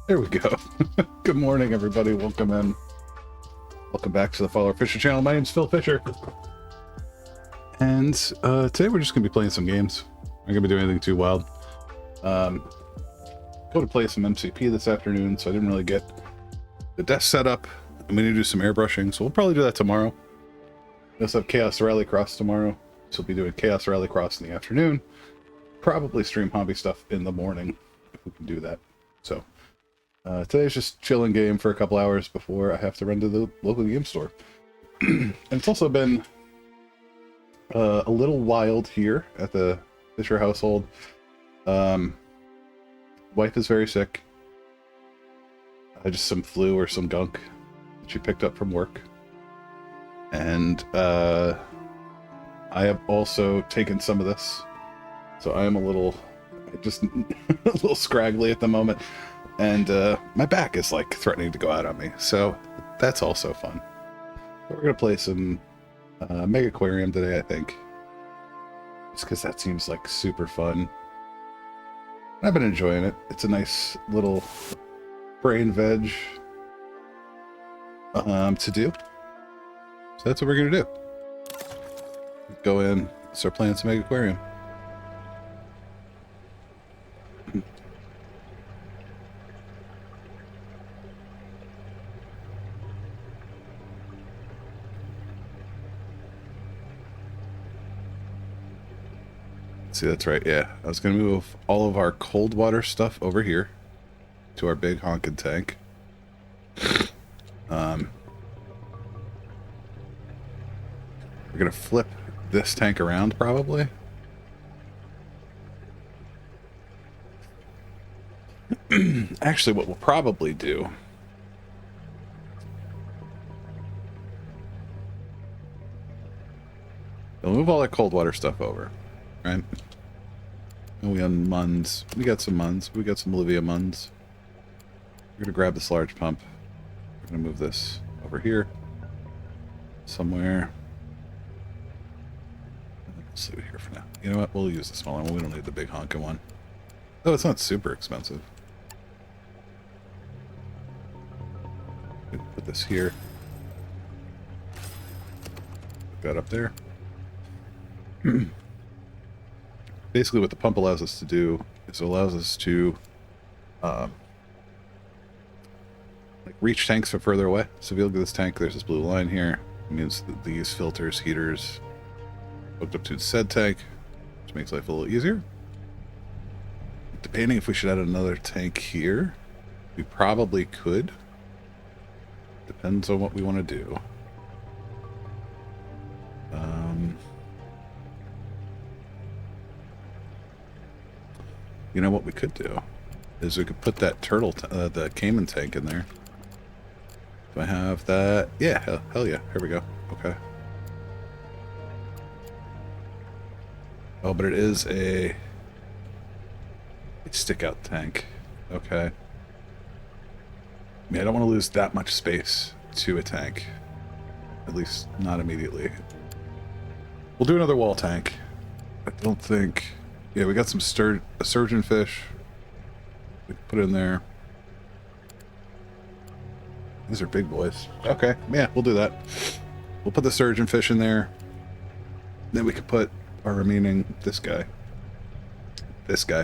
There we go. Good morning, everybody. Welcome in. Welcome back to the Follower Fisher channel. My name's Phil Fisher. And today we're just going to be playing some games. I'm not going to be doing anything too wild. Go to play some MCP this afternoon, so I didn't really get the desk set up. I'm going to do some airbrushing, so we'll probably do that tomorrow. We also have Chaos Rallycross tomorrow, so we'll be doing Chaos Rallycross in the afternoon. Probably stream hobby stuff in the morning, if we can do that. So today's just chilling game for a couple hours before I have to run to the local game store. And it's also been a little wild here at the Fisher household. Wife is very sick. Just some flu or some gunk that she picked up from work. And I have also taken some of this. So I am a little scraggly at the moment. And my back is like threatening to go out on me. So that's also fun. But we're going to play some Mega Aquarium today, I think. Just because that seems like super fun. I've been enjoying it. It's a nice little brain veg to do. So that's what we're going to do. Go in, start playing some Mega Aquarium. See, that's right, yeah. I was going to move all of our cold water stuff over here to our big honkin' tank. We're going to flip this tank around, probably. Actually, what we'll probably do... We'll move all that cold water stuff over. Right? And we on Muns. We got some Muns. We got some Olivia Muns. We're gonna grab this large pump. We're gonna move this over here. Somewhere. Let's leave it here for now. You know what? We'll use the smaller one. We don't need the big honking one. Oh, it's not super expensive. Put this here. Put that up there. Basically what the pump allows us to do is it allows us to like reach tanks from further away. So if you look at this tank, there's this blue line here. It means that these filters, heaters, hooked up to said tank, which makes life a little easier. Depending if we should add another tank here, we probably could. Depends on what we want to do. You know what we could do is we could put that turtle, the Cayman tank in there. Do I have that? Yeah, hell yeah. Here we go. Okay. Oh, but it is a stick out tank. Okay. I mean, I don't want to lose that much space to a tank. At least not immediately. We'll do another wall tank. I don't think... Yeah, we got some a sturgeon fish. We can put in there. These are big boys. Okay, yeah, we'll do that. We'll put the sturgeon fish in there. Then we can put our remaining... This guy,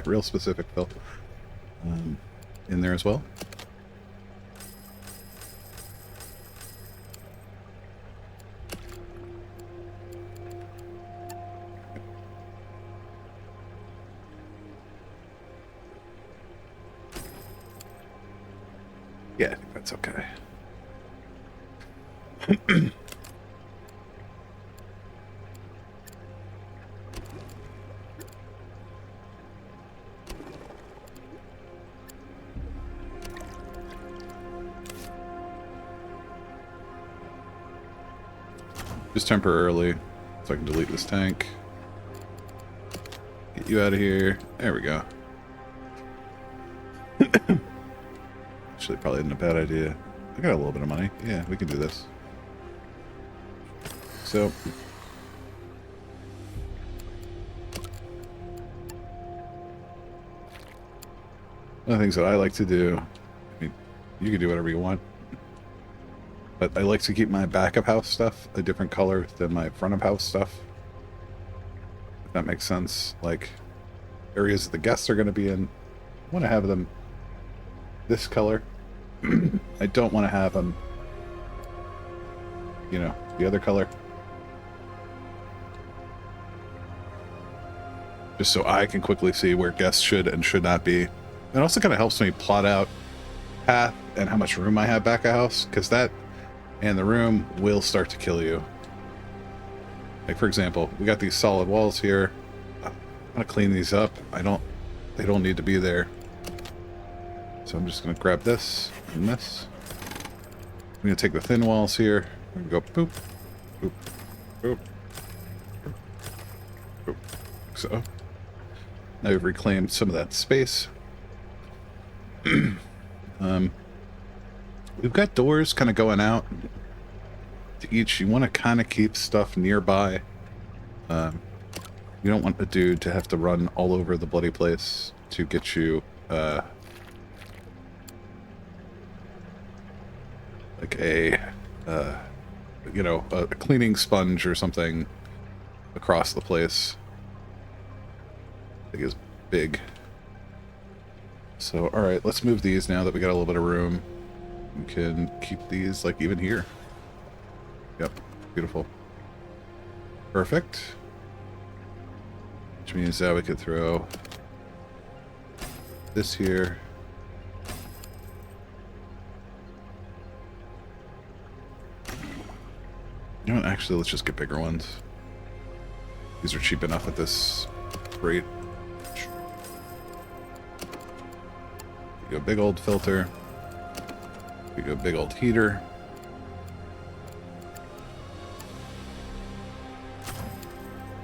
real specific, Phil. In there as well. Yeah, I think that's okay. Just temporarily, so I can delete this tank. Get you out of here. There we go. Actually, probably isn't a bad idea. I got a little bit of money. Yeah, we can do this. So, one of the things that I like to do You can do whatever you want. But I like to keep my back of house stuff a different color than my front of house stuff. If that makes sense. Like, areas that the guests are going to be in, I want to have them this color. I don't want to have them, you know, the other color. Just so I can quickly see where guests should and should not be. It also kind of helps me plot out path and how much room I have back of house, because that and the room will start to kill you. Like, for example, we got these solid walls here. I'm gonna clean these up. They don't need to be there. So I'm just gonna grab this and this. I'm gonna take the thin walls here. I'm gonna go boop, boop, boop, boop, boop. So now we've reclaimed some of that space. We've got doors kind of going out to each. You want to kind of keep stuff nearby. You don't want a dude to have to run all over the bloody place to get you like a you know, a cleaning sponge or something across the place. I think it's big. So, alright, let's move these now that we got a little bit of room. We can keep these, like, even here. Yep, beautiful. Perfect. Which means that we could throw this here. You know what, actually, let's just get bigger ones. These are cheap enough at this rate. We go big old filter. We go big old heater.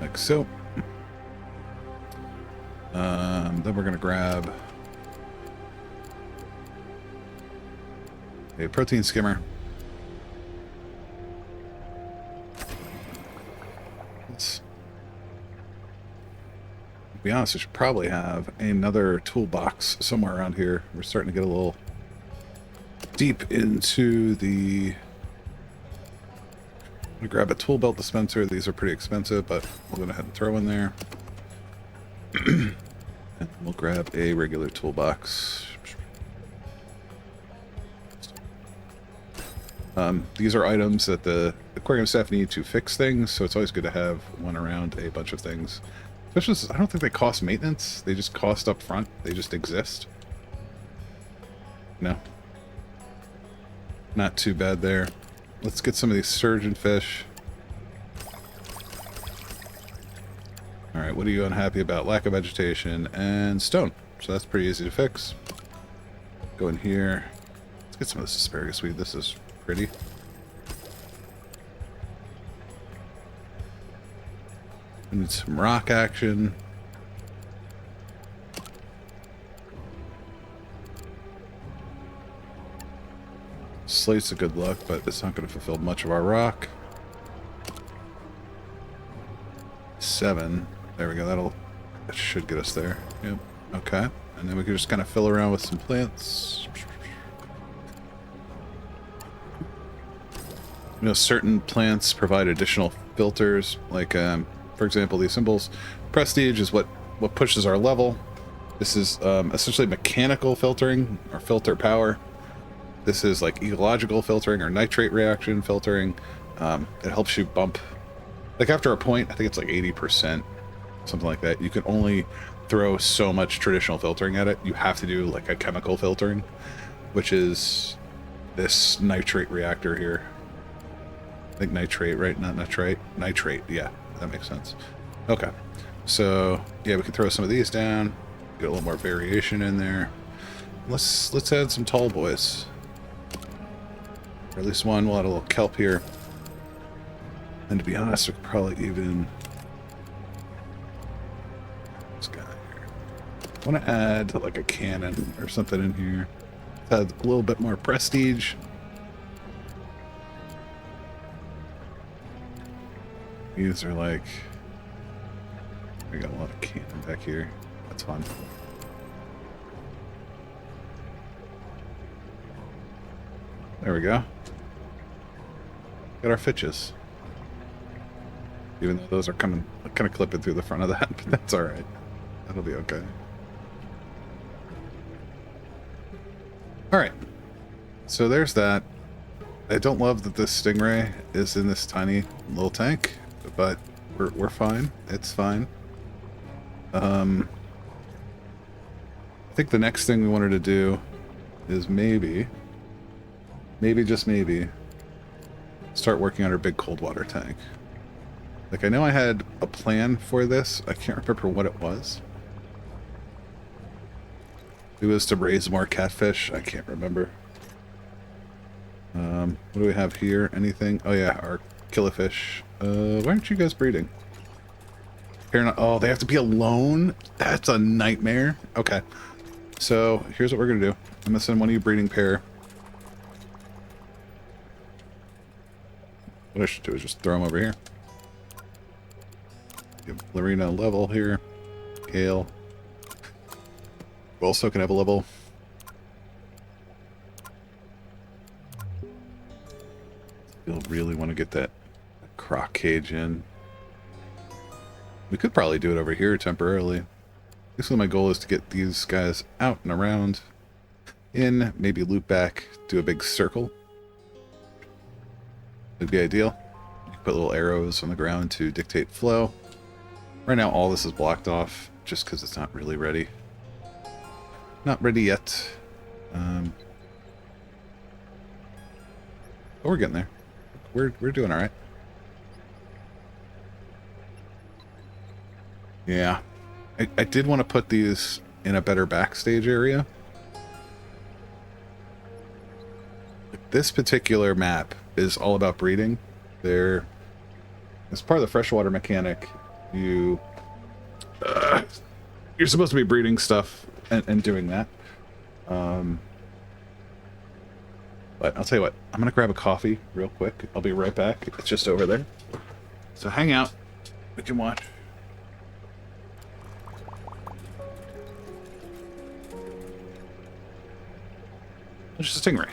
Like so. Then we're going to grab a protein skimmer. Let's be honest, I should probably have another toolbox somewhere around here. We're starting to get a little deep into the... I'm gonna grab a tool belt dispenser. These are pretty expensive, but we'll go ahead and throw in there. And we'll grab a regular toolbox. These are items that the aquarium staff need to fix things, so it's always good to have one around a bunch of things. Especially since I don't think they cost maintenance. They just cost up front. They just exist. No. Not too bad there. Let's get some of these surgeon fish. Alright, what are you unhappy about? Lack of vegetation and stone. So that's pretty easy to fix. Go in here. Let's get some of this asparagus weed. This is pretty. We need some rock action. Slate's a good luck, but it's not going to fulfill much of our rock. 7. There we go. That should get us there. Yep. Okay. And then we can just kind of fill around with some plants. You know, certain plants provide additional filters. Like, for example, these symbols. Prestige is what pushes our level. This is essentially mechanical filtering, or filter power. This is like ecological filtering or nitrate reaction filtering. It helps you bump, like after a point, I think it's like 80%, something like that. You can only throw so much traditional filtering at it. You have to do like a chemical filtering, which is this nitrate reactor here. I think nitrate, right? Not nitrite. Nitrate, yeah, that makes sense. Okay, so yeah, we can throw some of these down, get a little more variation in there. Let's add some tall boys. Or at least one. We'll add a little kelp here. And to be honest, we could probably even... this guy here. I want to add like a cannon or something in here. Add a little bit more prestige. These are like... we got a lot of cannon back here. That's fun. There we go. Got our fitches. Even though those are coming, kind of clipping through the front of that, but that's alright. That'll be okay. Alright. So there's that. I don't love that this stingray is in this tiny little tank, but we're fine. It's fine. I think the next thing we wanted to do is maybe just maybe, start working on our big cold water tank. Like, I know I had a plan for this. I can't remember what it was. It was to raise more catfish. I can't remember. What do we have here? Anything? Oh yeah, our killifish. Why aren't you guys breeding? Oh, they have to be alone? That's a nightmare. Okay. So, here's what we're going to do. I'm going to send one of you breeding pair. What I should do is just throw them over here. Give Lorena a level here. Gale. Also can have a level. You'll really want to get that croc cage in. We could probably do it over here temporarily. Basically, my goal is to get these guys out and around, in, maybe loop back, do a big circle. Would be ideal. You can put little arrows on the ground to dictate flow. Right now, all this is blocked off, just because it's not really ready. Not ready yet. But we're getting there. We're doing all right. Yeah. I did want to put these in a better backstage area. This particular map is all about breeding. As part of the freshwater mechanic, you're supposed to be breeding stuff and doing that. But I'll tell you what, I'm gonna grab a coffee real quick. I'll be right back. It's just over there. So hang out. We can watch. It's just a stingray.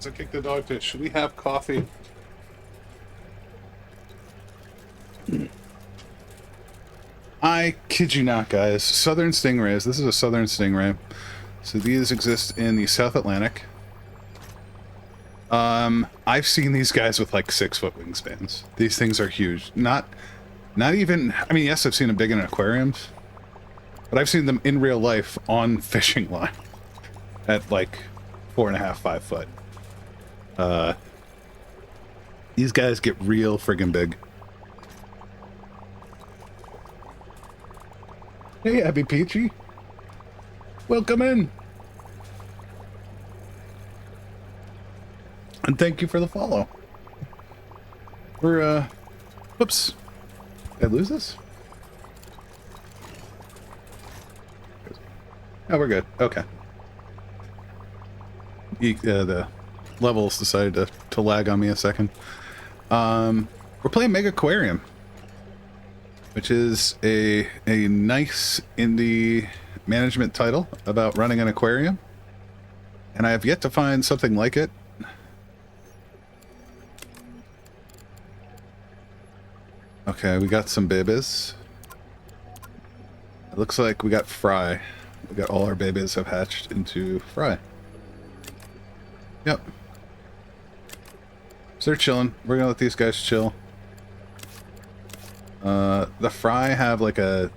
So kick the dog to, should we have coffee? I kid you not, guys. Southern stingrays. This is a southern stingray. So these exist in the South Atlantic. I've seen these guys with like 6-foot wingspans. These things are huge. Not even, I mean, yes, I've seen them big in aquariums, but I've seen them in real life on fishing line at like 4.5, 5 foot. These guys get real friggin' big. Hey, Abby Peachy. Welcome in. And thank you for the follow. We're, whoops. Did I lose this? Oh, we're good. Okay. The levels decided to lag on me a second. We're playing Mega Aquarium, which is a nice indie management title about running an aquarium. And I have yet to find something like it. Okay, we got some babies. It looks like we got fry. We got all our babies have hatched into fry. Yep. So they're chilling. We're gonna let these guys chill. The fry have like a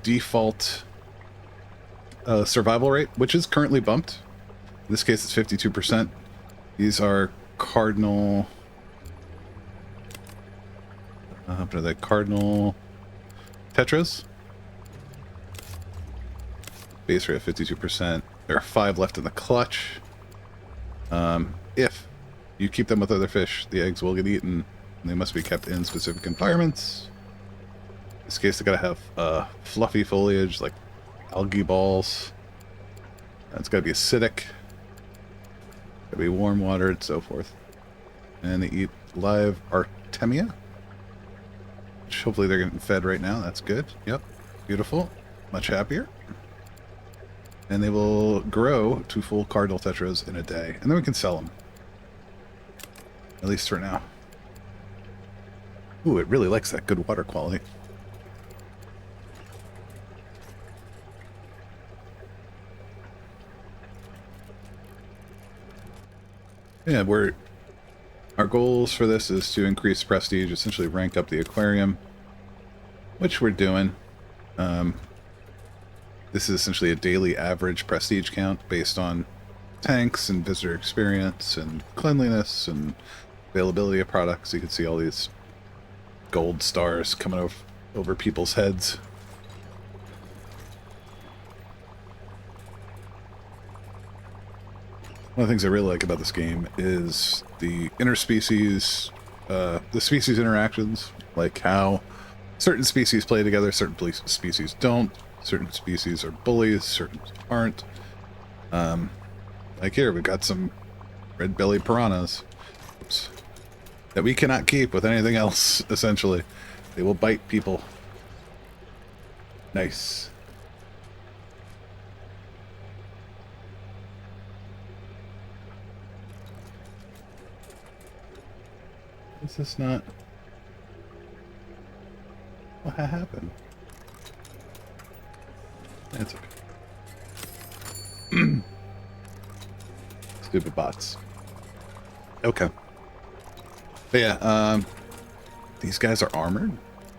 default survival rate, which is currently bumped. In this case, it's 52%. These are cardinal. What are they? Cardinal tetras. Base rate of 52%. There are 5 left in the clutch. If you keep them with other fish, the eggs will get eaten. And they must be kept in specific environments. In this case, they gotta have fluffy foliage, like algae balls. It's gotta be acidic. Gotta be warm watered, so forth. And they eat live Artemia. Which hopefully they're getting fed right now. That's good. Yep. Beautiful. Much happier. And they will grow to full cardinal tetras in a day. And then we can sell them. At least for now. Ooh, it really likes that good water quality. Yeah, our goals for this is to increase prestige, essentially rank up the aquarium, which we're doing. This is essentially a daily average prestige count based on tanks and visitor experience and cleanliness and availability of products. You can see all these gold stars coming over people's heads. One of the things I really like about this game is the interspecies, the species interactions, like how certain species play together, certain species don't, certain species are bullies, certain aren't. Like here, we've got some red-bellied piranhas. Oops. That we cannot keep with anything else, essentially. They will bite people. Nice. Is this not... What happened? That's okay. Stupid bots. Okay. But yeah, these guys are armored.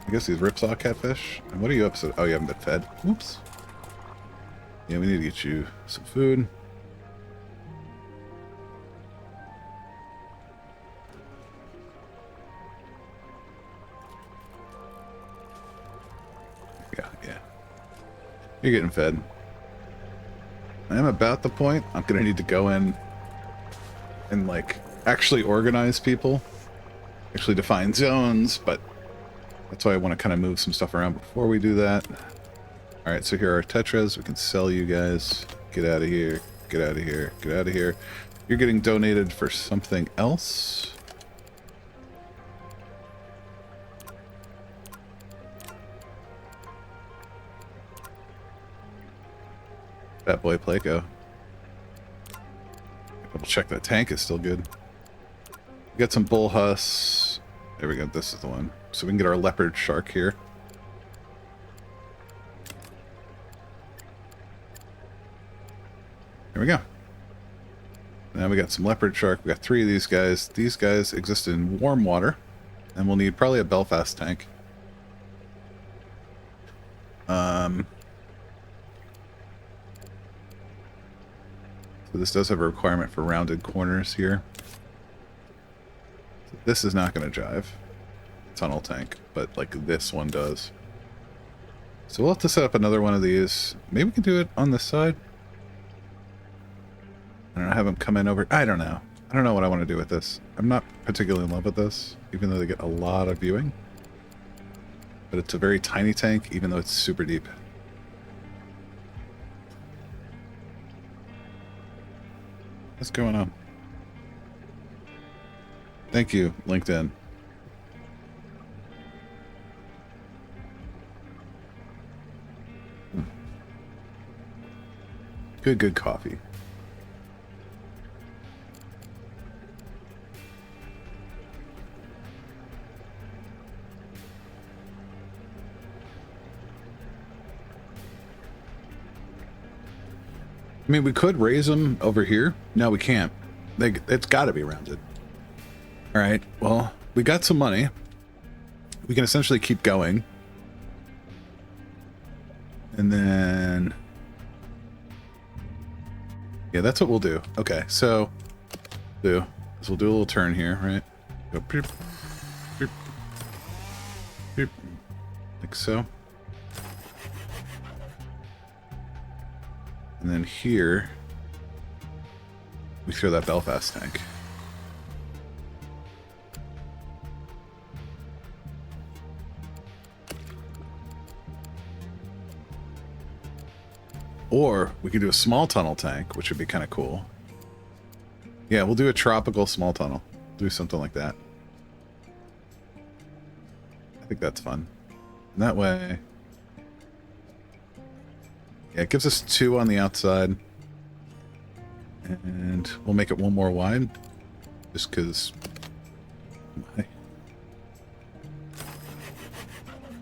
I guess these ripsaw catfish. And what are you up to? Oh, you haven't been fed. Oops. Yeah, we need to get you some food. Yeah. You're getting fed. I am about the point. I'm gonna need to go in and like actually organize people, actually define zones, but that's why I want to kind of move some stuff around before we do that. All right, so here are tetras. We can sell you guys. Get out of here. Get out of here. Get out of here. You're getting donated for something else. Fat boy Placo. Double check that tank is still good. We got some bull husks. There we go. This is the one. So we can get our leopard shark here. There we go. Now we got some leopard shark. We got 3 of these guys. These guys exist in warm water. And we'll need probably a Belfast tank. So this does have a requirement for rounded corners here. So this is not going to jive. Tunnel tank, but like this one does. So we'll have to set up another one of these. Maybe we can do it on this side. I don't know, have them come in over. I don't know. I don't know what I want to do with this. I'm not particularly in love with this, even though they get a lot of viewing. but it's a very tiny tank, even though it's super deep. What's going on? Thank you, LinkedIn. Good coffee. I mean, we could raise them over here. No, we can't. It's got to be rounded. All right. Well, we got some money. We can essentially keep going. And then... yeah, that's what we'll do. Okay, so... we'll do a little turn here, right? Go beep, beep, beep, like so. And then here, we throw that Belfast tank. Or we could do a small tunnel tank, which would be kind of cool. Yeah, we'll do a tropical small tunnel. Do something like that. I think that's fun. And that way... yeah, it gives us 2 on the outside. And we'll make it 1 more wide. Just because... I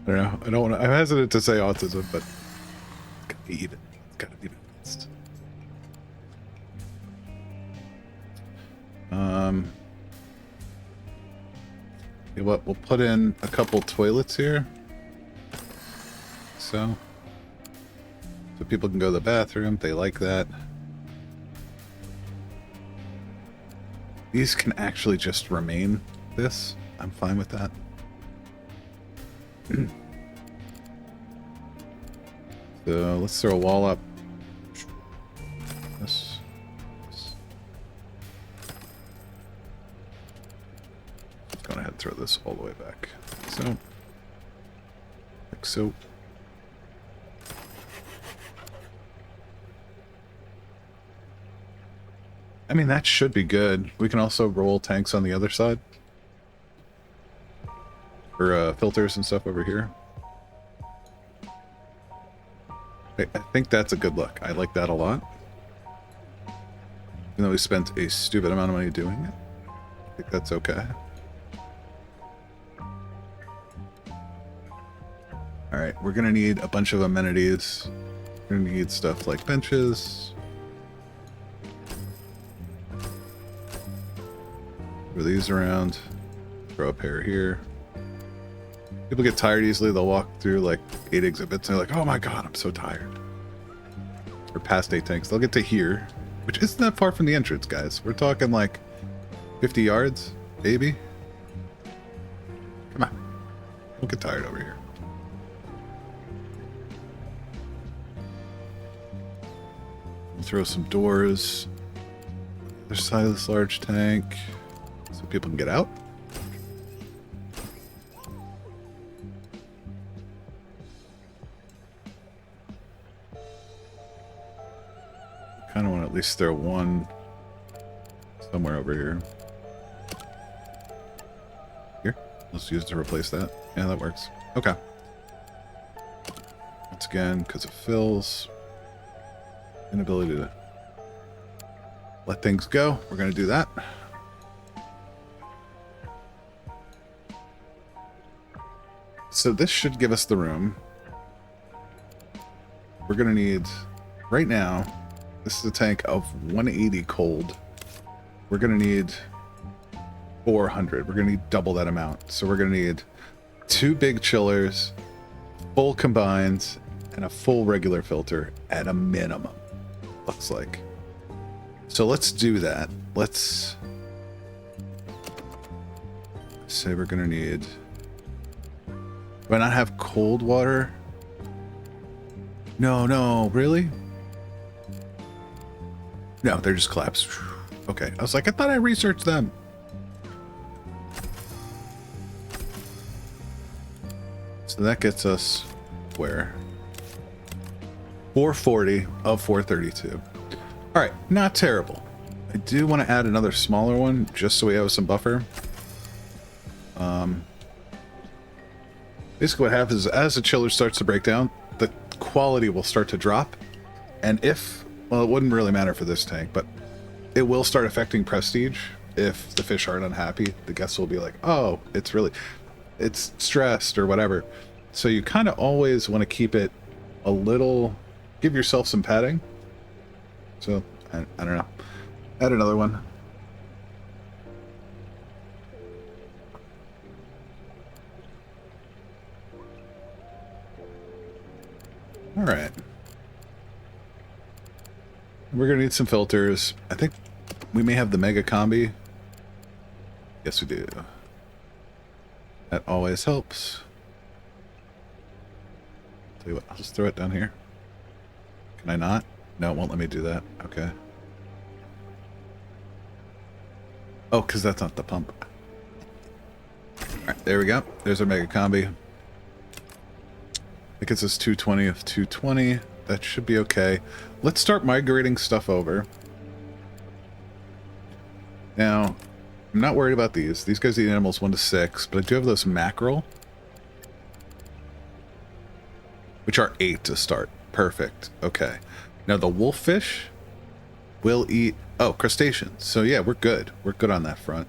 don't know. I don't want to... I'm hesitant to say autism, but... it's gotta be even. It's gotta be balanced. You know what? We'll put in a couple toilets here. So people can go to the bathroom. They like that. These can actually just remain this. I'm fine with that. So let's throw a wall up. This. Let's go ahead and throw this all the way back. So. Like so. I mean, that should be good. We can also roll tanks on the other side. For filters and stuff over here. I think that's a good look. I like that a lot. Even though we spent a stupid amount of money doing it. I think that's okay. Alright, we're gonna need a bunch of amenities. We're gonna need stuff like benches. Throw these around. Throw a pair here. People get tired easily. They'll walk through like 8 exhibits and they're like, oh my god, I'm so tired. Or past 8 tanks. They'll get to here, which isn't that far from the entrance, guys. We're talking like 50 yards, maybe. Come on. Don't get tired over here. We'll throw some doors on the other side of this large tank so people can get out. Kind of want to at least throw one somewhere over here. Here, let's use it to replace that. Yeah, that works. Okay. Once again, because of Phil's inability to let things go, we're going to do that. So this should give us the room. We're going to need, right now, this is a tank of 180 cold. We're going to need 400. We're going to need double that amount. So we're going to need 2 big chillers, full combines, and a full regular filter at a minimum, looks like. So let's do that. Let's say we're going to need... do I not have cold water? No, really? No, they're just collapsed. Okay, I was like, I thought I researched them. So So that gets us where? 440 of 432. All right, not terrible. I do want to add another smaller one just so we have some buffer. Basically what happens is as the chiller starts to break down, the quality will start to drop. And if, well, it wouldn't really matter for this tank, but it will start affecting prestige. If the fish aren't unhappy, the guests will be like, oh, it's stressed or whatever. So you kind of always want to keep it a little, give yourself some padding. So, I don't know. Add another one. All right. We're going to need some filters. I think we may have the Mega Combi. Yes, we do. That always helps. Tell you what, I'll just throw it down here. Can I not? No, it won't let me do that. Okay. Oh, because that's not the pump. Alright, there we go. There's our Mega Combi. That gets us 220 of 220. That should be okay. Let's start migrating stuff over. Now, I'm not worried about these. These guys eat animals 1 to 6, but I do have those mackerel, which are 8 to start. Perfect. Okay. Now the wolffish will eat... Oh, crustaceans. So yeah, we're good. We're good on that front.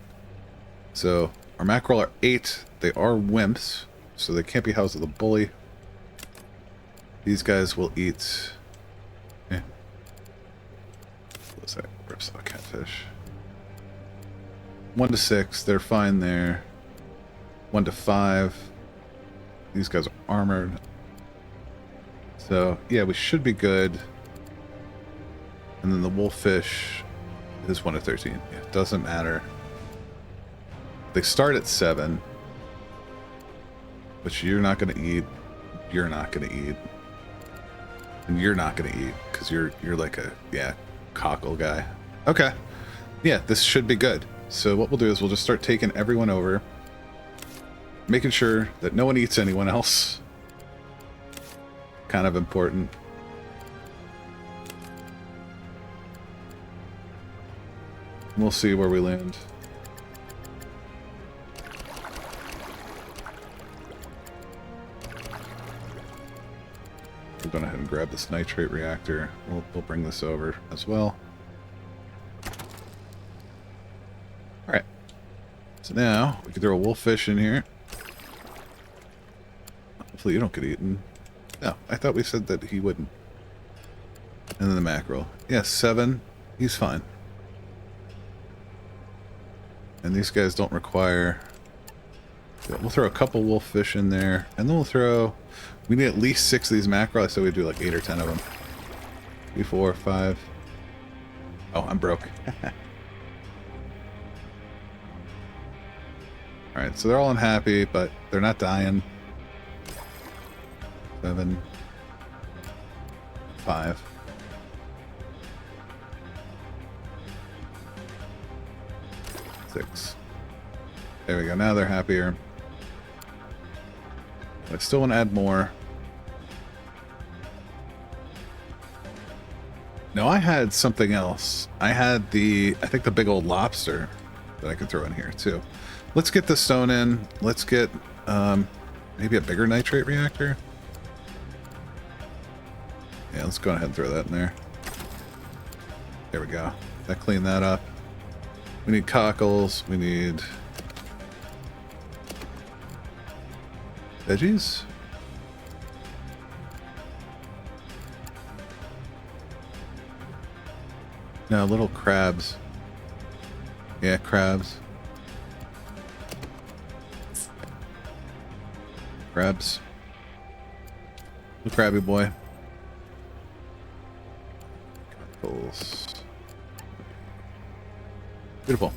So our mackerel are 8. They are wimps, so they can't be housed with a bully. These guys will eat... What's that? Ripsaw catfish. 1 to 6, they're fine there. 1 to 5. These guys are armored. So, yeah, we should be good. And then the wolffish is 1 to 13. Yeah, it doesn't matter. They start at 7. Which you're not going to eat. You're not going to eat. And you're not going to eat. Because you're like a, yeah, cockle guy. Okay. Yeah, this should be good. So what we'll do is we'll just start taking everyone over. Making sure that no one eats anyone else. Kind of important. We'll see where we land. We're going ahead and grab this nitrate reactor. We'll bring this over as well. Alright. So now, we can throw a wolffish in here. Hopefully you don't get eaten. No, I thought we said that he wouldn't. And then the mackerel. Yeah, 7. He's fine. And these guys don't require... Yeah, we'll throw a couple wolffish in there. And then we'll throw... We need at least 6 of these mackerel. I said we'd do like 8 or 10 of them. 3, 4, 5. Oh, I'm broke. Alright, so they're all unhappy, but they're not dying. 7. 5. 6. There we go. Now they're happier. I still want to add more. No, I had something else. I had I think the big old lobster that I could throw in here too. Let's get the stone in. Let's get maybe a bigger nitrate reactor. Yeah, let's go ahead and throw that in there. There we go. That cleaned that up. We need cockles. We need veggies. No, little crabs. Yeah, crabs. Crabs. Little crabby boy. Cockles. Beautiful.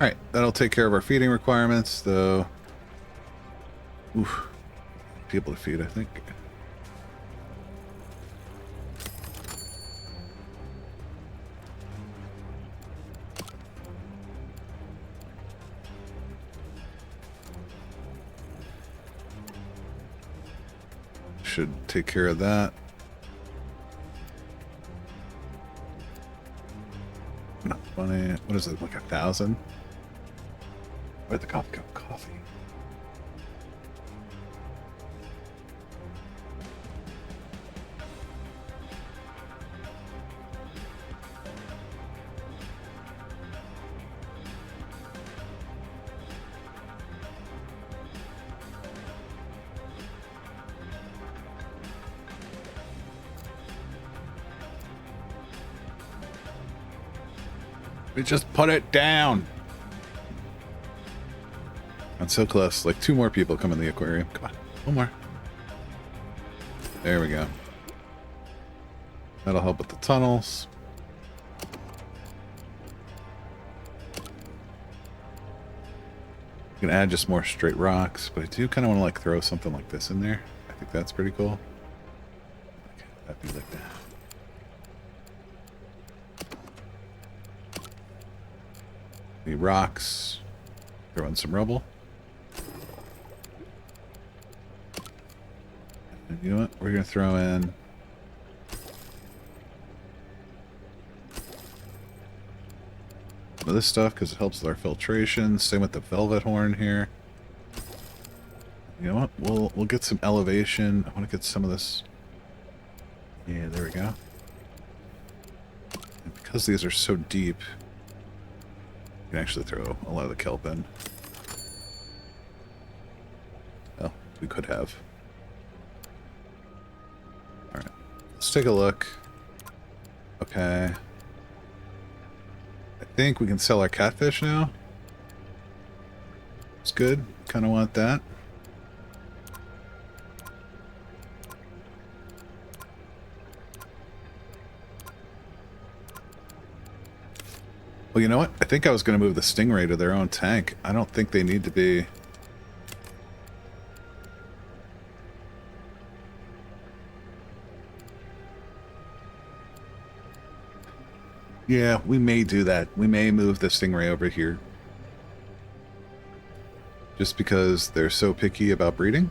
Alright, that'll take care of our feeding requirements, though. Oof. Be able to feed, I think. should take care of that. Not funny. What is it, like 1,000? Where'd the coffee go? Coffee. We just put it down. I'm so close. Like 2 more people come in the aquarium. Come on. 1 more. There we go. That'll help with the tunnels. You can add just more straight rocks, but I do kind of want to like throw something like this in there. I think that's pretty cool. Okay, that'd be like that. Any rocks. Throw in some rubble. And you know what? We're going to throw in some of this stuff because it helps with our filtration. Same with the velvet horn here. You know what? We'll get some elevation. I want to get some of this. Yeah, there we go. And because these are so deep, you can actually throw a lot of the kelp in. Well, we could have. Alright, let's take a look. Okay. I think we can sell our catfish now. It's good. Kind of want that. Well, you know what? I think I was going to move the stingray to their own tank. I don't think they need to be... Yeah, we may do that. We may move the stingray over here. Just because they're so picky about breeding.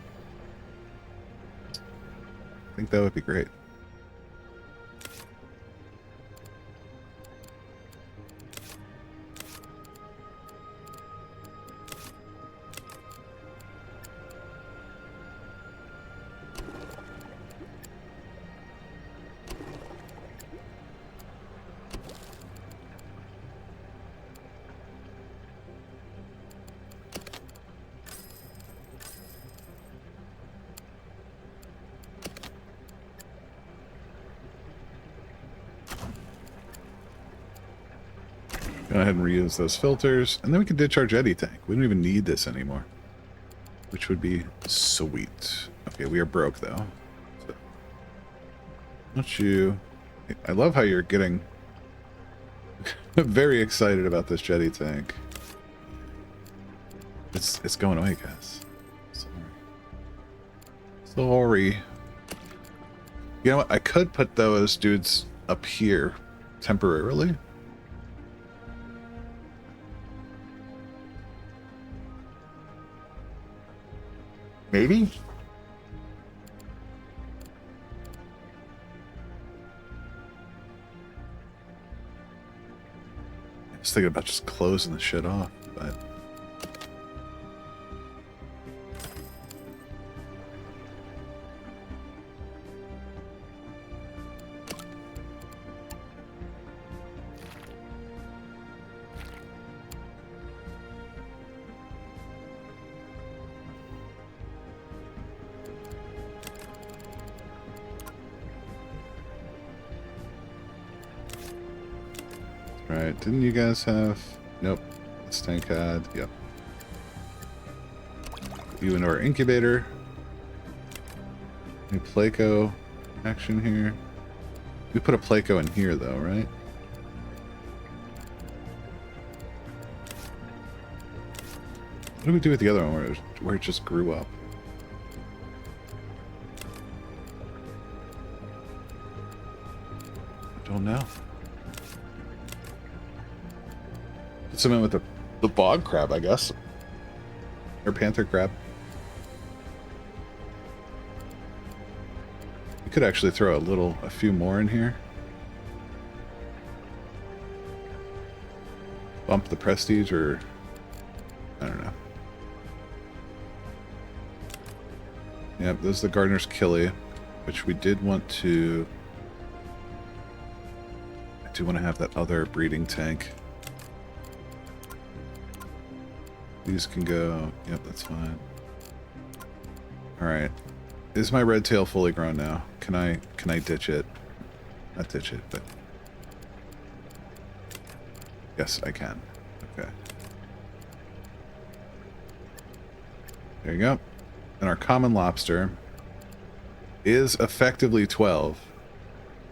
I think that would be great. Go ahead and reuse those filters, and then we can ditch our jetty tank. We don't even need this anymore, which would be sweet. Okay, we are broke though. So, don't you? I love how you're getting very excited about this jetty tank. It's going away, guys. Sorry. You know what? I could put those dudes up here temporarily. Maybe? I was thinking about just closing the shit off, but... Alright, didn't you guys have... Nope. This tank had... Yep. You into our incubator. Any Placo action here? We put a Placo in here though, right? What do we do with the other one where it just grew up? I don't know. Put some in with the bog crab, I guess. Or panther crab. You could actually throw a few more in here. Bump the prestige, or I don't know. Yep, this is the Gardener's Killie, which we did want to... I do want to have that other breeding tank. These can go... Yep, that's fine. Alright. Is my red tail fully grown now? Can I ditch it? Not ditch it, but... Yes, I can. Okay. There you go. And our common lobster is effectively 12.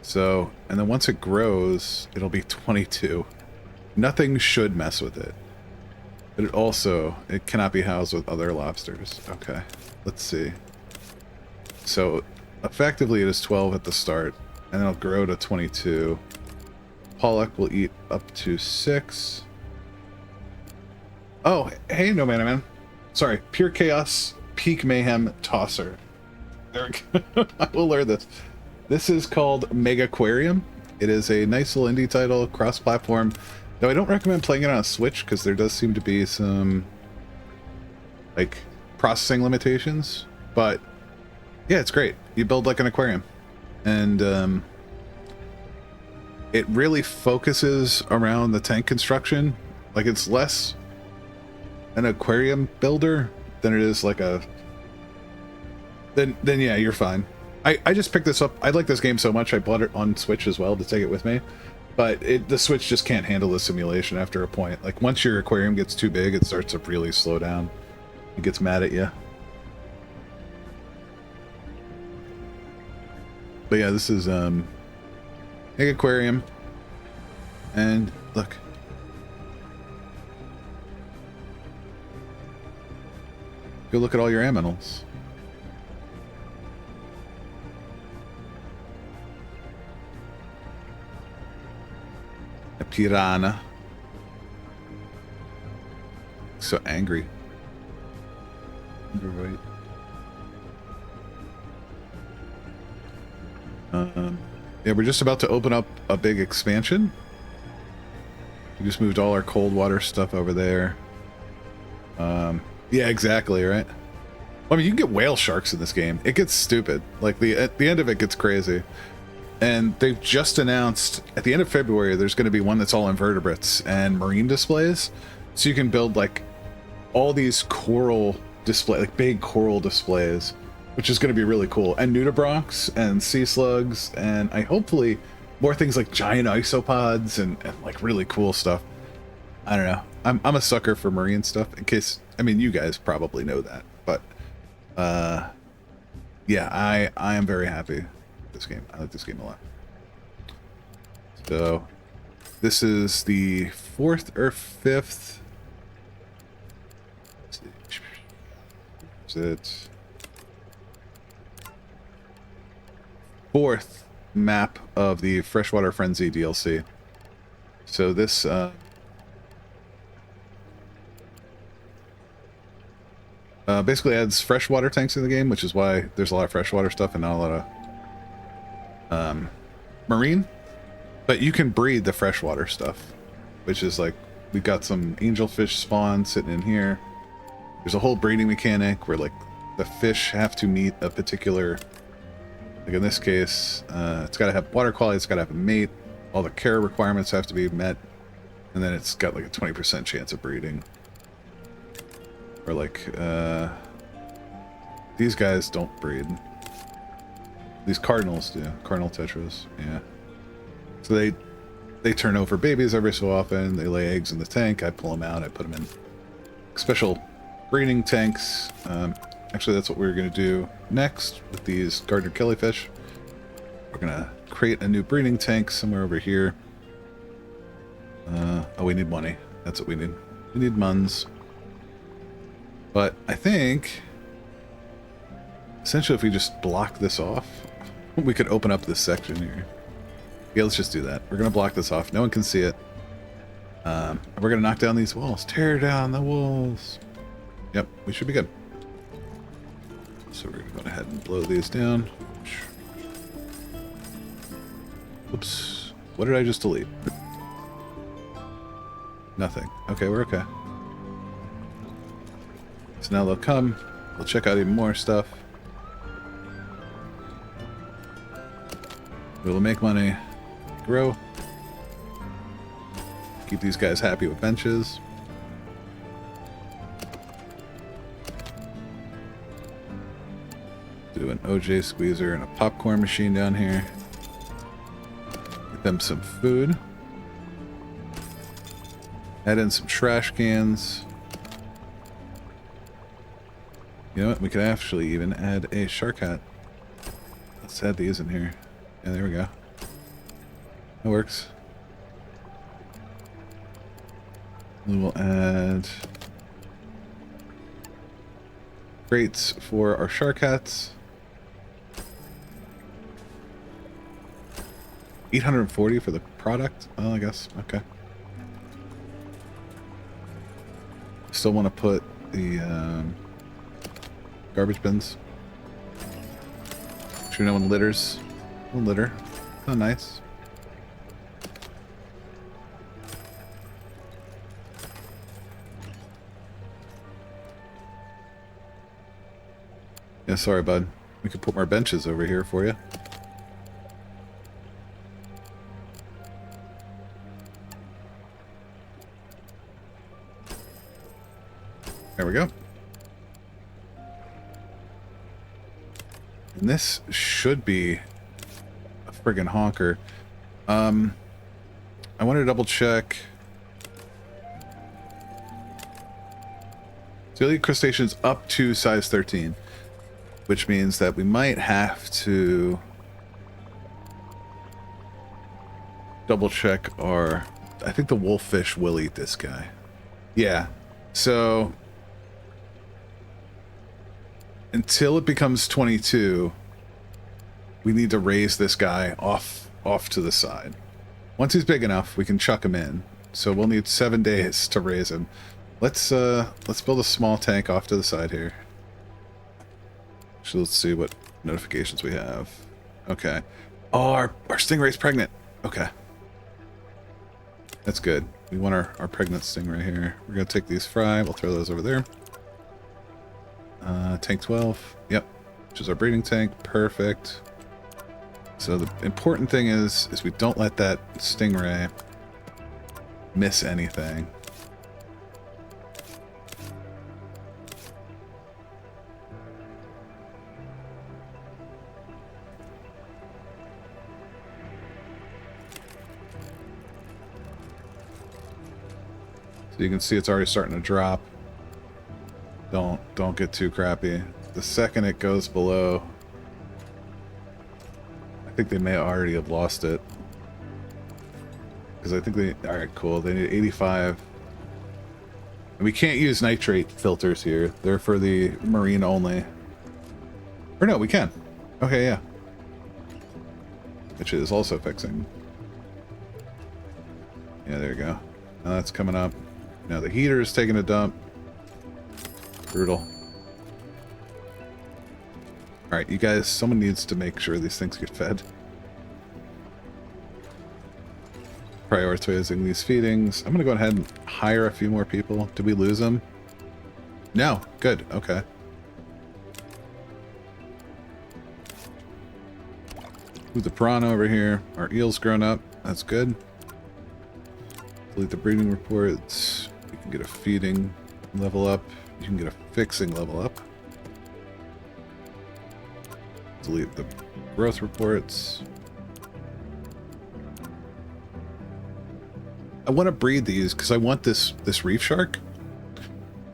So, and then once it grows, it'll be 22. Nothing should mess with it. But it cannot be housed with other lobsters. Okay, let's see. So, effectively it is 12 at the start, and then it'll grow to 22. Pollock will eat up to 6. Oh, hey, no man. Sorry, Pure Chaos Peak Mayhem Tosser. There we go. I will learn this. This is called Mega Aquarium. It is a nice little indie title, cross-platform. Though I don't recommend playing it on a Switch because there does seem to be some like processing limitations. But yeah, it's great. You build like an aquarium, and it really focuses around the tank construction. Like it's less an aquarium builder than it is like a... Then yeah, you're fine. I just picked this up. I like this game so much I bought it on Switch as well to take it with me. But the Switch just can't handle the simulation after a point. Like once your aquarium gets too big, it starts to really slow down. It gets mad at you. But yeah, this is Big Aquarium. And look. Go look at all your aminals. A piranha. So angry. Underweight. Yeah, we're just about to open up a big expansion. We just moved all our cold water stuff over there. Yeah, exactly, right? I mean, you can get whale sharks in this game. It gets stupid. Like, at the end of it gets crazy. And they've just announced, at the end of February, there's going to be one that's all invertebrates and marine displays. So you can build, like, all these coral display, like, big coral displays, which is going to be really cool. And nudibranchs and sea slugs and hopefully more things like giant isopods and like, really cool stuff. I don't know. I'm a sucker for marine stuff, in case... I mean, you guys probably know that, but yeah, I am very happy with this game. I like this game a lot. So this is the 4th or 5th. Let's see. Is it 4th map of the Freshwater Frenzy DLC? So this basically adds freshwater tanks in the game, which is why there's a lot of freshwater stuff and not a lot of marine. But you can breed the freshwater stuff, which is like, we've got some angelfish spawn sitting in here. There's a whole breeding mechanic where like the fish have to meet a particular, like in this case, it's got to have water quality, it's got to have a mate, all the care requirements have to be met, and then it's got like a 20% chance of breeding. Or like, these guys don't breed. These cardinals do. Cardinal tetras, yeah. So they turn over babies every so often. They lay eggs in the tank. I pull them out. I put them in special breeding tanks. Actually, that's what we're going to do next with these Gardner killifish. We're going to create a new breeding tank somewhere over here. Oh, we need money. That's what we need. We need muns. But I think, essentially, if we just block this off, we could open up this section here. Yeah, let's just do that. We're going to block this off. No one can see it. We're going to knock down these walls. Tear down the walls. Yep, we should be good. So we're going to go ahead and blow these down. Oops. What did I just delete? Nothing. Okay, we're okay. So now they'll come. We'll check out even more stuff. We'll make money. Grow. Keep these guys happy with benches. Do an OJ squeezer and a popcorn machine down here. Get them some food. Add in some trash cans. You know what? We could actually even add a shark hat. Let's add these in here. Yeah, there we go. That works. We will add crates for our shark hats. 840 for the product? Oh, I guess. Okay. Still want to put the garbage bins. Sure no one litters. No litter. Oh, nice. Yeah, sorry, bud. We could put more benches over here for you. There we go. And this should be a friggin' honker. I want to double check. So elite crustaceans up to size 13, which means that we might have to double check our... I think the wolffish will eat this guy. Yeah. So until it becomes 22, we need to raise this guy off to the side. Once he's big enough, we can chuck him in. So we'll need 7 days to raise him. Let's build a small tank off to the side here. So let's see what notifications we have. Okay. Oh, our stingray's pregnant. Okay. That's good. We want our pregnant stingray here. We're going to take these fry. We'll throw those over there. Tank 12. Yep. Which is our breeding tank. Perfect. So the important thing is we don't let that stingray miss anything. So you can see it's already starting to drop. Don't get too crappy. The second it goes below, I think they may already have lost it. Because I think they... Alright, cool. They need 85. And we can't use nitrate filters here. They're for the marine only. Or no, we can. Okay, yeah. Which is also fixing. Yeah, there you go. Now that's coming up. Now the heater is taking a dump. Brutal. Alright, you guys, someone needs to make sure these things get fed. Prioritizing these feedings. I'm going to go ahead and hire a few more people. Did we lose them? No. Good. Okay. Move the piranha over here. Our eel's grown up. That's good. Delete the breeding reports. You can get a feeding level up. You can get a fixing level up. Delete the growth reports. I want to breed these because I want this reef shark.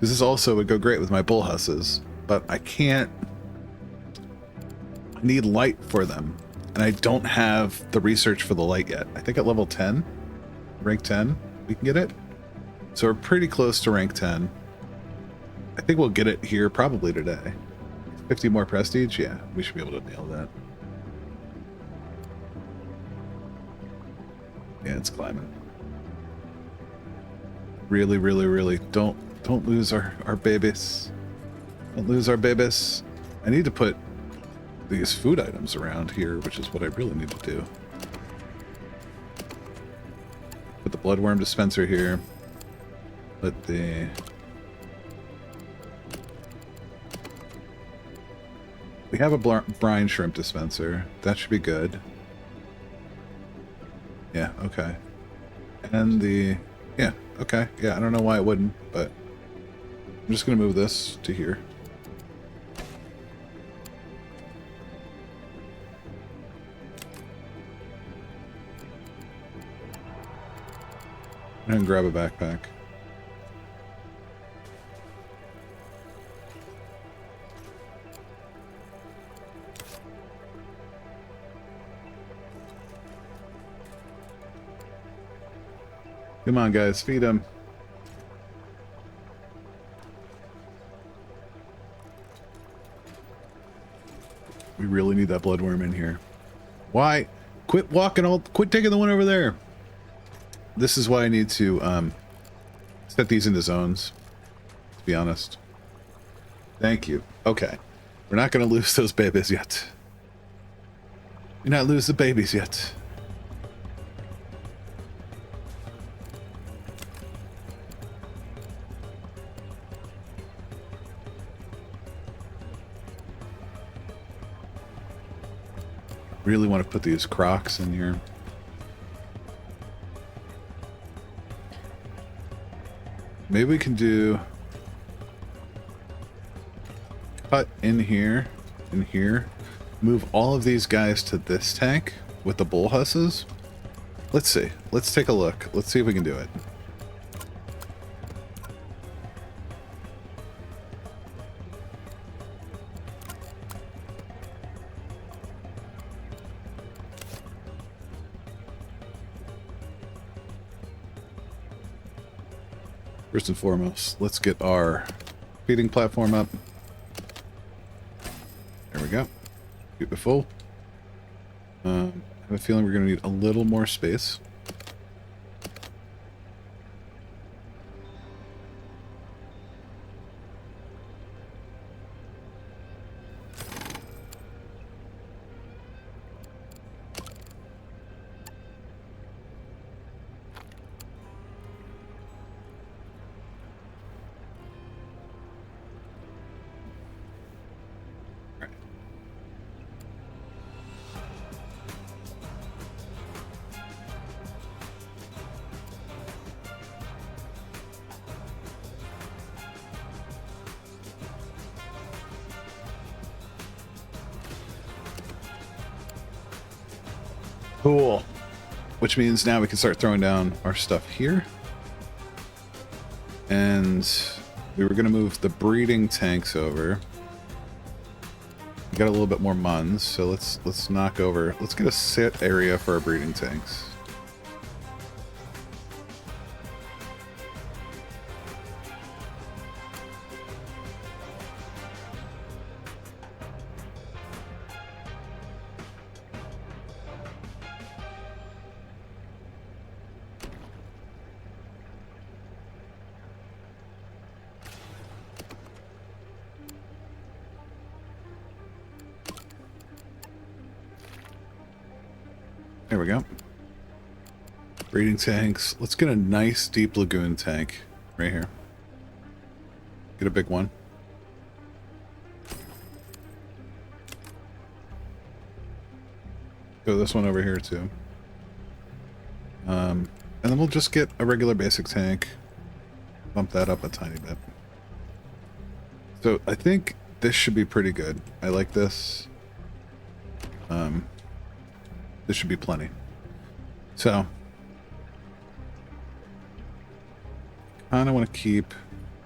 This is also would go great with my bull husses, but I can't. I need light for them, and I don't have the research for the light yet. I think at level 10, rank 10, we can get it. So we're pretty close to rank 10. I think we'll get it here probably today. 50 more prestige? Yeah, we should be able to nail that. Yeah, it's climbing. Really, really, really don't lose our babies. Don't lose our babies. I need to put these food items around here, which is what I really need to do. the bloodworm dispenser here. Put the... We have a brine shrimp dispenser. That should be good. Yeah, okay. And the... Yeah, okay. Yeah, I don't know why it wouldn't, but... I'm just going to move this to here. And grab a backpack. Come on, guys, feed him. We really need that bloodworm in here. Why? Quit walking all... Quit taking the one over there. This is why I need to set these into zones, to be honest. Thank you. Okay. We're not going to lose those babies yet. We're not lose the babies yet. Really want to put these crocs in here. Maybe we can do cut in here, move all of these guys to this tank with the bull husses. Let's see. Let's take a look. Let's see if we can do it. First and foremost, let's get our feeding platform up. There we go. Beautiful. I have a feeling we're going to need a little more space. Cool. Which means now we can start throwing down our stuff here. And we were going to move the breeding tanks over. We got a little bit more muns, so let's knock over. Let's get a sit area for our breeding tanks. There we go. Breeding tanks. Let's get a nice deep lagoon tank right here. Get a big one. Go this one over here too. And then we'll just get a regular basic tank. Bump that up a tiny bit. So I think this should be pretty good. I like this. This should be plenty. So, kind of want to keep...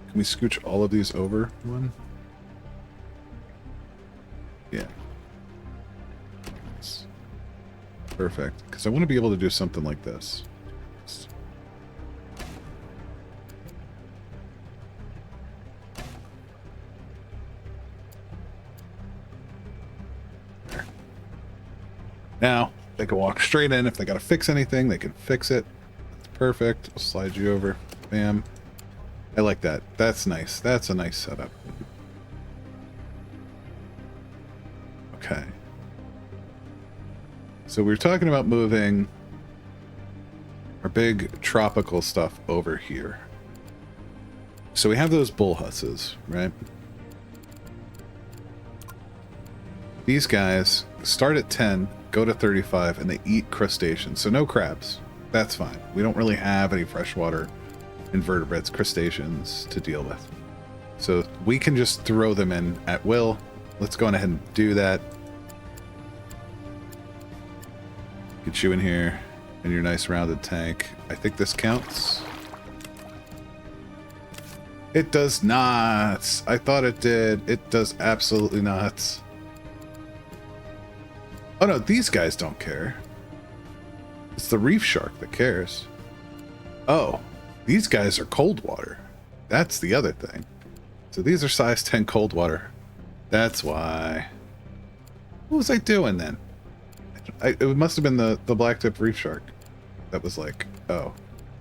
Can we scooch all of these over one? Yeah. That's perfect. Because I want to be able to do something like this. There. Now, they can walk straight in. If they got to fix anything, they can fix it. That's perfect. I'll slide you over. Bam. I like that. That's nice. That's a nice setup. Okay. So we were talking about moving our big tropical stuff over here. So we have those bull husses, right? These guys start at 10, go to 35, and they eat crustaceans. So no crabs. That's fine. We don't really have any freshwater invertebrates, crustaceans to deal with. So we can just throw them in at will. Let's go on ahead and do that. Get you in here in your nice rounded tank. I think this counts. It does not. I thought it did. It does absolutely not. Oh no, these guys don't care. It's the reef shark that cares. Oh, these guys are cold water. That's the other thing. So these are size 10 cold water. That's why. What was I doing then? It must have been the black-tip reef shark. That was like, oh,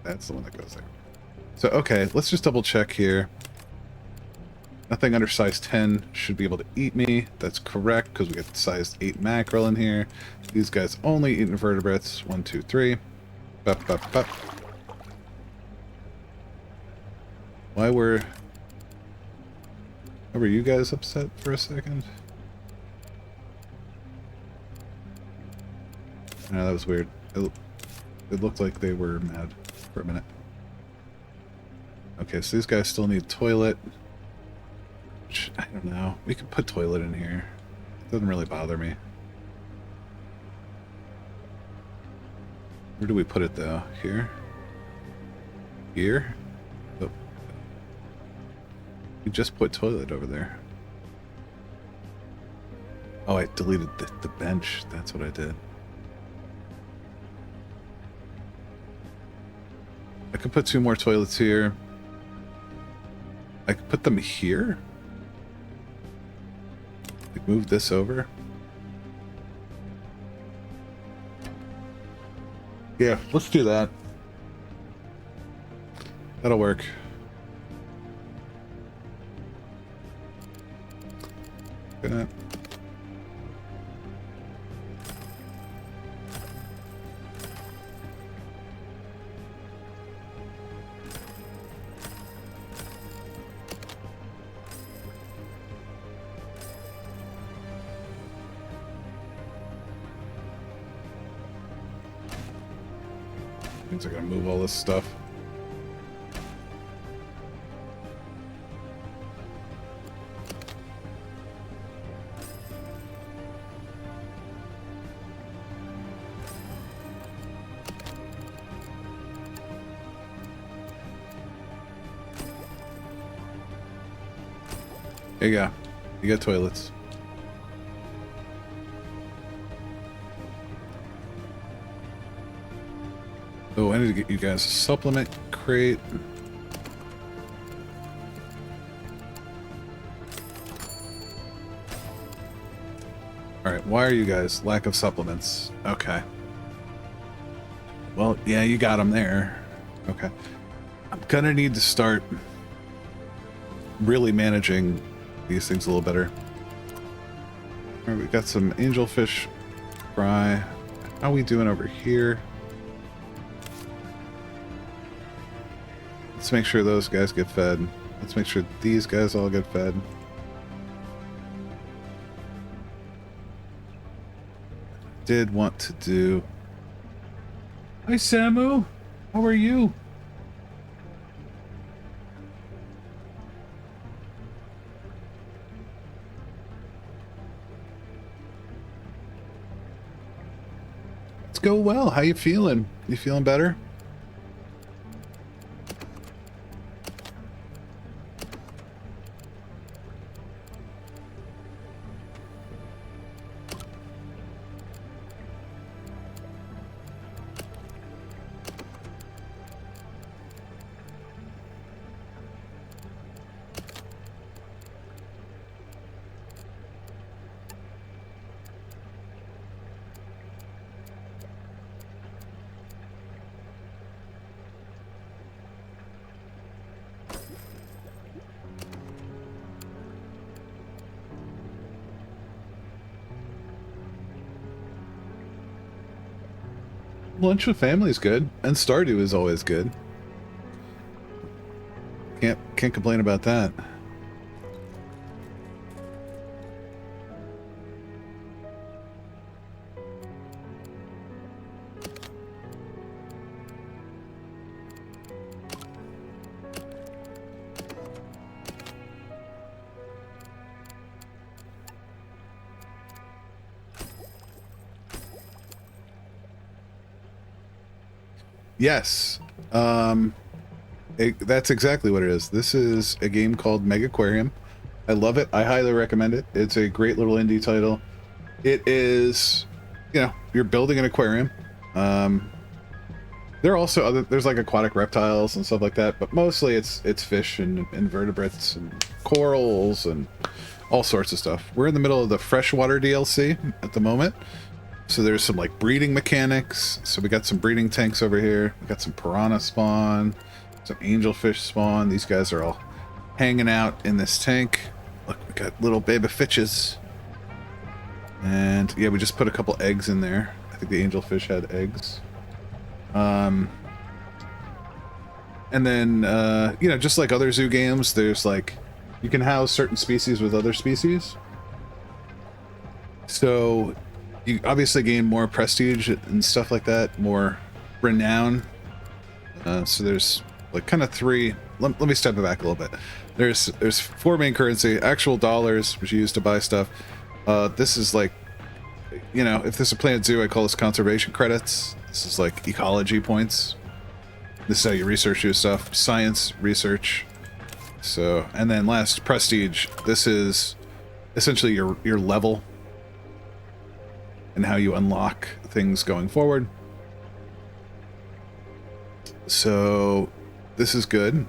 that's the one that goes there. So, okay, let's just double check here. Nothing under size 10 should be able to eat me. That's correct, because we got size 8 mackerel in here. These guys only eat invertebrates. 1, 2, 3. Bup, bup, bup. Why were you guys upset for a second? No, that was weird. It looked like they were mad for a minute. Okay, so these guys still need toilet. Which, I don't know. We could put toilet in here. It doesn't really bother me. Where do we put it though? Here? Here? Oh. We just put toilet over there. Oh, I deleted the bench. That's what I did. I could put 2 more toilets here. I could put them here. Like move this over. Yeah, let's do that. That'll work. Gonna... Means I gotta move all this stuff. There you go. You got toilets. Oh, I need to get you guys a supplement crate. Alright, why are you guys? Lack of supplements. Okay. Well, yeah, you got them there. Okay. I'm gonna need to start really managing these things a little better. Alright, we've got some angelfish fry. How are we doing over here? Let's make sure those guys get fed. Let's make sure these guys all get fed. Did want to do... Hi, Samu! How are you? It's going well. How you feeling? You feeling better? Lunch with family is good, and Stardew is always good. Can't complain about that. Yes. That's exactly what it is. This is a game called Mega Aquarium. I love it. I highly recommend it. It's a great little indie title. It is, you know, you're building an aquarium. There are also there's like aquatic reptiles and stuff like that, but mostly it's fish and invertebrates and corals and all sorts of stuff. We're in the middle of the freshwater DLC at the moment. So there's some like breeding mechanics. So we got some breeding tanks over here. We got some piranha spawn, some angelfish spawn. These guys are all hanging out in this tank. Look, we got little baby fishes. And yeah, we just put a couple eggs in there. I think the angelfish had eggs. And then, you know, just like other zoo games, there's like, you can house certain species with other species. So you obviously gain more prestige and stuff like that, more renown. So there's like kind of three. Let me step it back a little bit. There's four main currency: actual dollars, which you use to buy stuff. This is like, you know, if this is a Planet Zoo, I call this conservation credits. This is like ecology points. This is how you research your stuff. Science research. So, and then last, prestige. This is essentially your level and how you unlock things going forward. So this is good.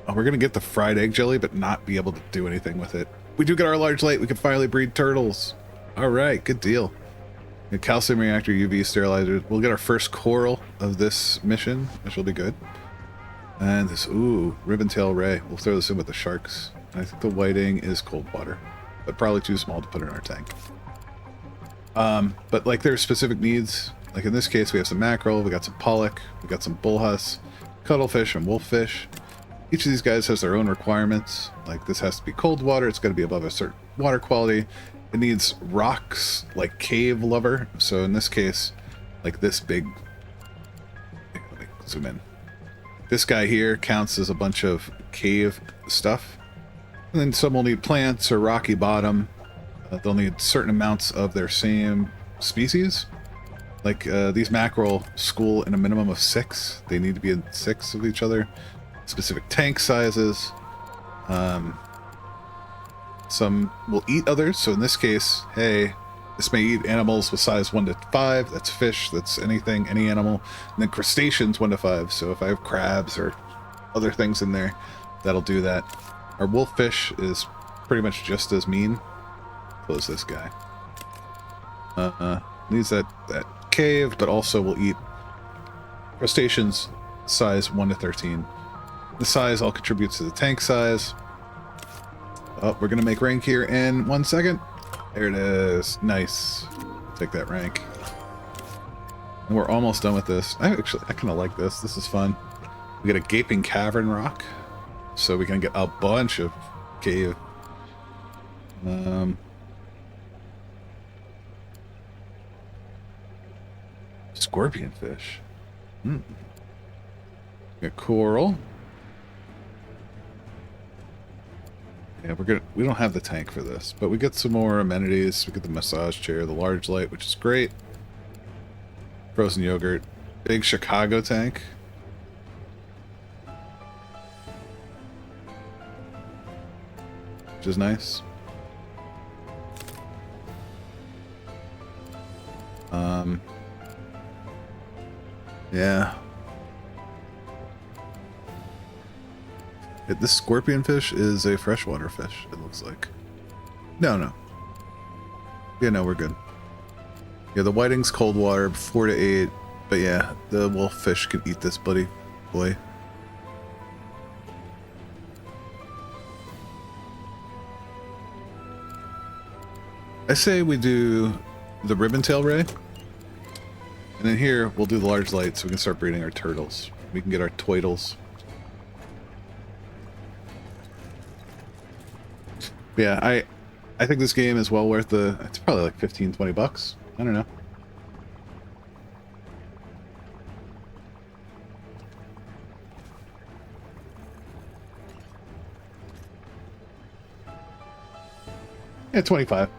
Oh, we're gonna get the fried egg jelly, but not be able to do anything with it. We do get our large light. We can finally breed turtles. All right, good deal. A calcium reactor, UV sterilizer. We'll get our first coral of this mission, which will be good. And this, ooh, ribbon-tail ray. We'll throw this in with the sharks. I think the whiting is cold water, but probably too small to put in our tank. But like there's specific needs. Like in this case, we have some mackerel, we got some pollock, we got some bullhuss, cuttlefish, and wolffish. Each of these guys has their own requirements. Like this has to be cold water. It's got to be above a certain water quality. It needs rocks, like cave lover. So in this case, like this big, let me zoom in. This guy here counts as a bunch of cave stuff. And then some will need plants or rocky bottom. They'll need certain amounts of their same species. Like these mackerel school in a minimum of 6. They need to be in 6 of each other. Specific tank sizes. Some will eat others. So in this case, hey, this may eat animals with size 1 to 5. That's fish. That's anything, any animal. And then crustaceans 1 to 5. So if I have crabs or other things in there, that'll do that. Our wolffish is pretty much just as mean. Close this guy. Needs that cave, but also will eat crustaceans size 1 to 13. The size all contributes to the tank size. Oh, we're gonna make rank here in 1 second. There it is. Nice. Take that rank. And we're almost done with this. I kind of like this. This is fun. We get a gaping cavern rock, so we can get a bunch of cave. Scorpion fish. Got coral. Yeah, we don't have the tank for this, but we get some more amenities. We get the massage chair, the large light, which is great. Frozen yogurt. Big Chicago tank. Which is nice. Yeah. This scorpion fish is a freshwater fish, it looks like. No. Yeah, no, we're good. Yeah, the whiting's cold water, 4 to 8. But yeah, the wolf fish can eat this buddy boy. I say we do the ribbon tail ray. And then here, we'll do the large light so we can start breeding our turtles. We can get our toidles. Yeah, I think this game is well worth it's probably like 15, 20 bucks. I don't know. Yeah, 25.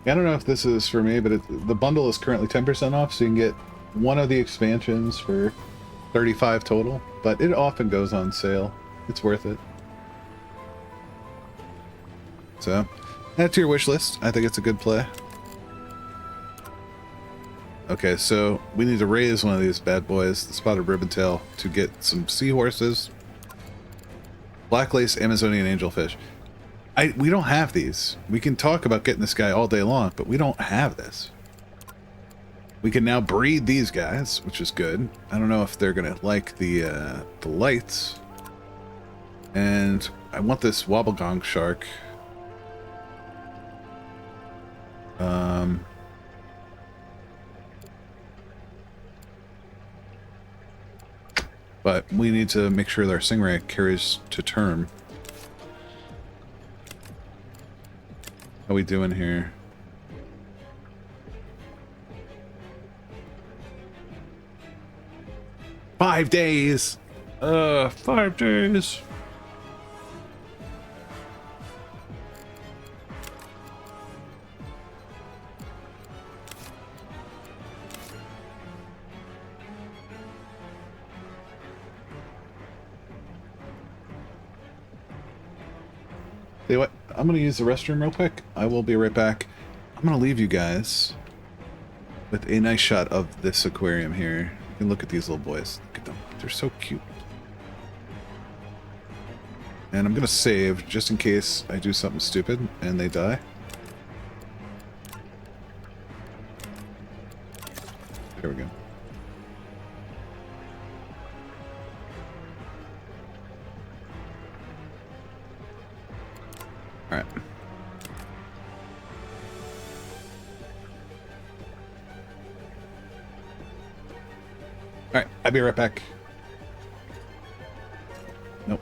I don't know if this is for me, but the bundle is currently 10% off, so you can get one of the expansions for 35 total, but it often goes on sale. It's worth it. So, add to your wish list. I think it's a good play. Okay, so we need to raise one of these bad boys, the spotted ribbontail, to get some seahorses. Black lace Amazonian angelfish. We don't have these. We can talk about getting this guy all day long, but we don't have this. We can now breed these guys, which is good. I don't know if they're gonna like the lights. And I want this wobblegong shark. But we need to make sure that our stingray carries to term. How we doing here? "5 days! 5 days!" Say what? I'm gonna use the restroom real quick. I will be right back. I'm gonna leave you guys with a nice shot of this aquarium here. You can look at these little boys. Look at them. They're so cute. And I'm gonna save just in case I do something stupid and they die. There we go. Alright. Alright, I'll be right back. Nope.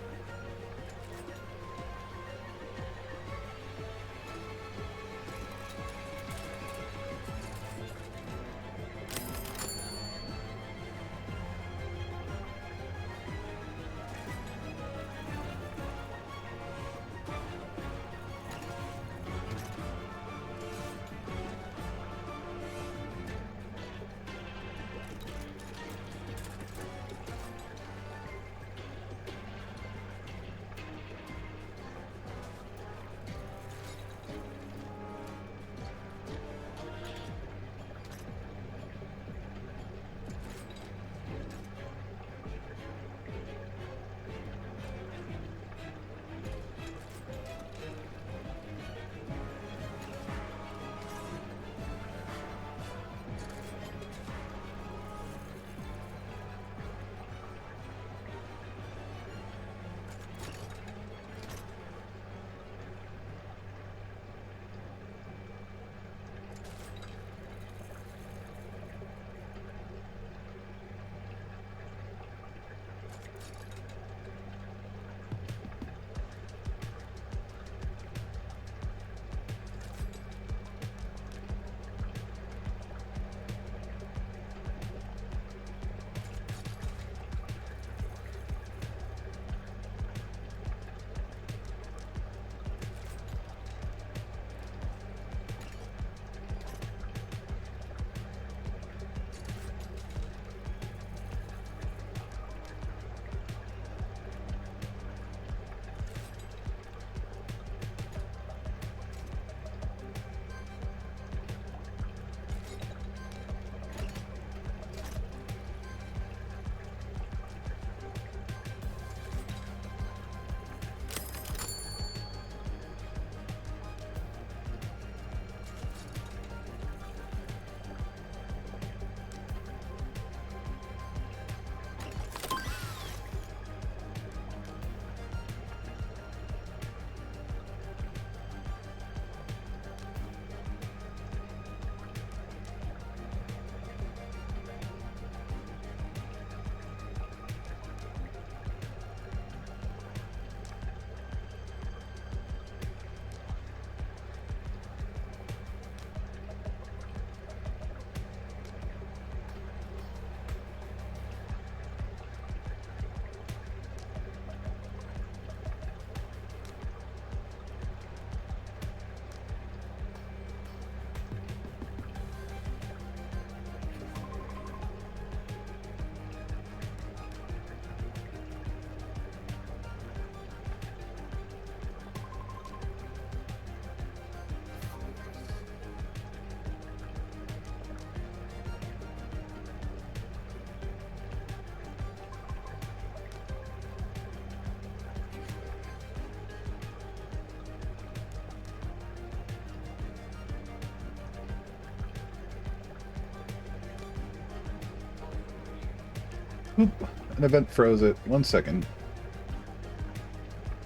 Oop, an event froze it. 1 second.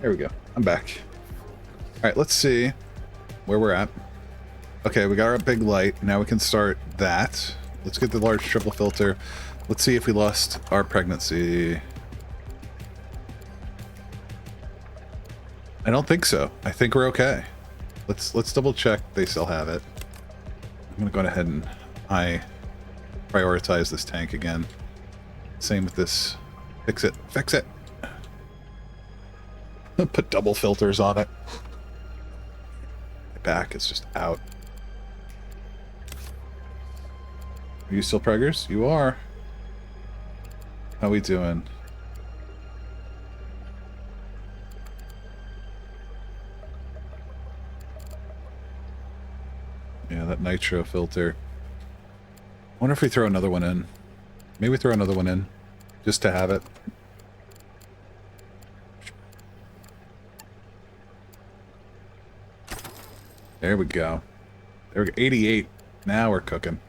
There we go. I'm back. All right, let's see where we're at. Okay, we got our big light. Now we can start that. Let's get the large triple filter. Let's see if we lost our pregnancy. I don't think so. I think we're okay. Let's double check they still have it. I'm gonna go ahead and prioritize this tank again. Same with this. Fix it. Fix it. Put double filters on it. My back is just out. Are you still preggers? You are. How we doing? Yeah, that nitro filter. I wonder if we throw another one in. Maybe throw another one in, just to have it. There we go. There we go. 88. Now we're cooking.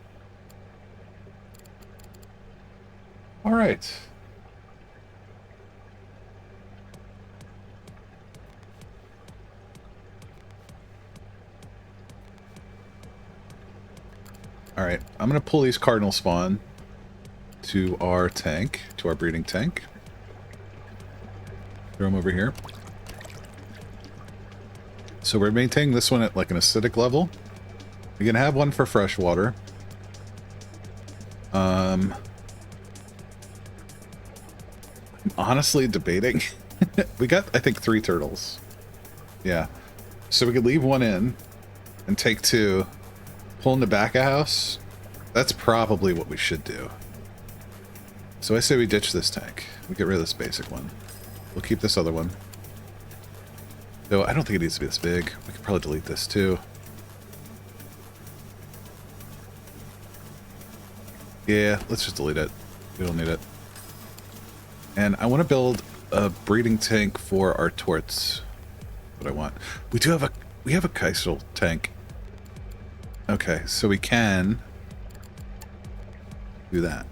All right. All right, I'm going to pull these cardinal spawn to our tank, to our breeding tank. Throw them over here. So we're maintaining this one at like an acidic level. We can have one for fresh water. I'm honestly debating. We got, I think, 3 turtles. Yeah. So we could leave one in and take 2. Pull in the back of house. That's probably what we should do. So I say we ditch this tank. We get rid of this basic one. We'll keep this other one. Though I don't think it needs to be this big. We could probably delete this too. Yeah, let's just delete it. We don't need it. And I want to build a breeding tank for our torts. What I want. We have a Keisel tank. Okay, so we can do that.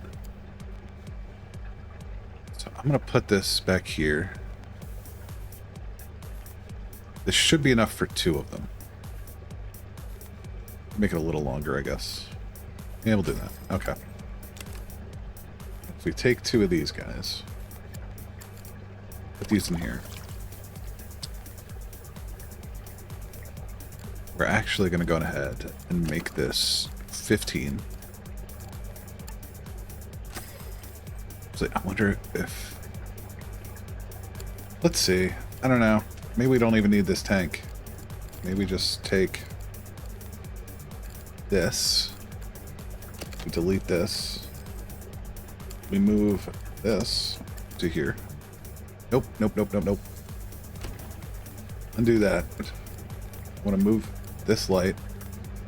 So I'm going to put this back here. This should be enough for 2 of them. Make it a little longer, I guess. Yeah, we'll do that. Okay. If we take 2 of these guys, put these in here. We're actually going to go ahead and make this 15. So I wonder if... Let's see. I don't know. Maybe we don't even need this tank. Maybe we just take this. We delete this. We move this to here. Nope, nope, nope, nope, nope. Undo that. I want to move this light.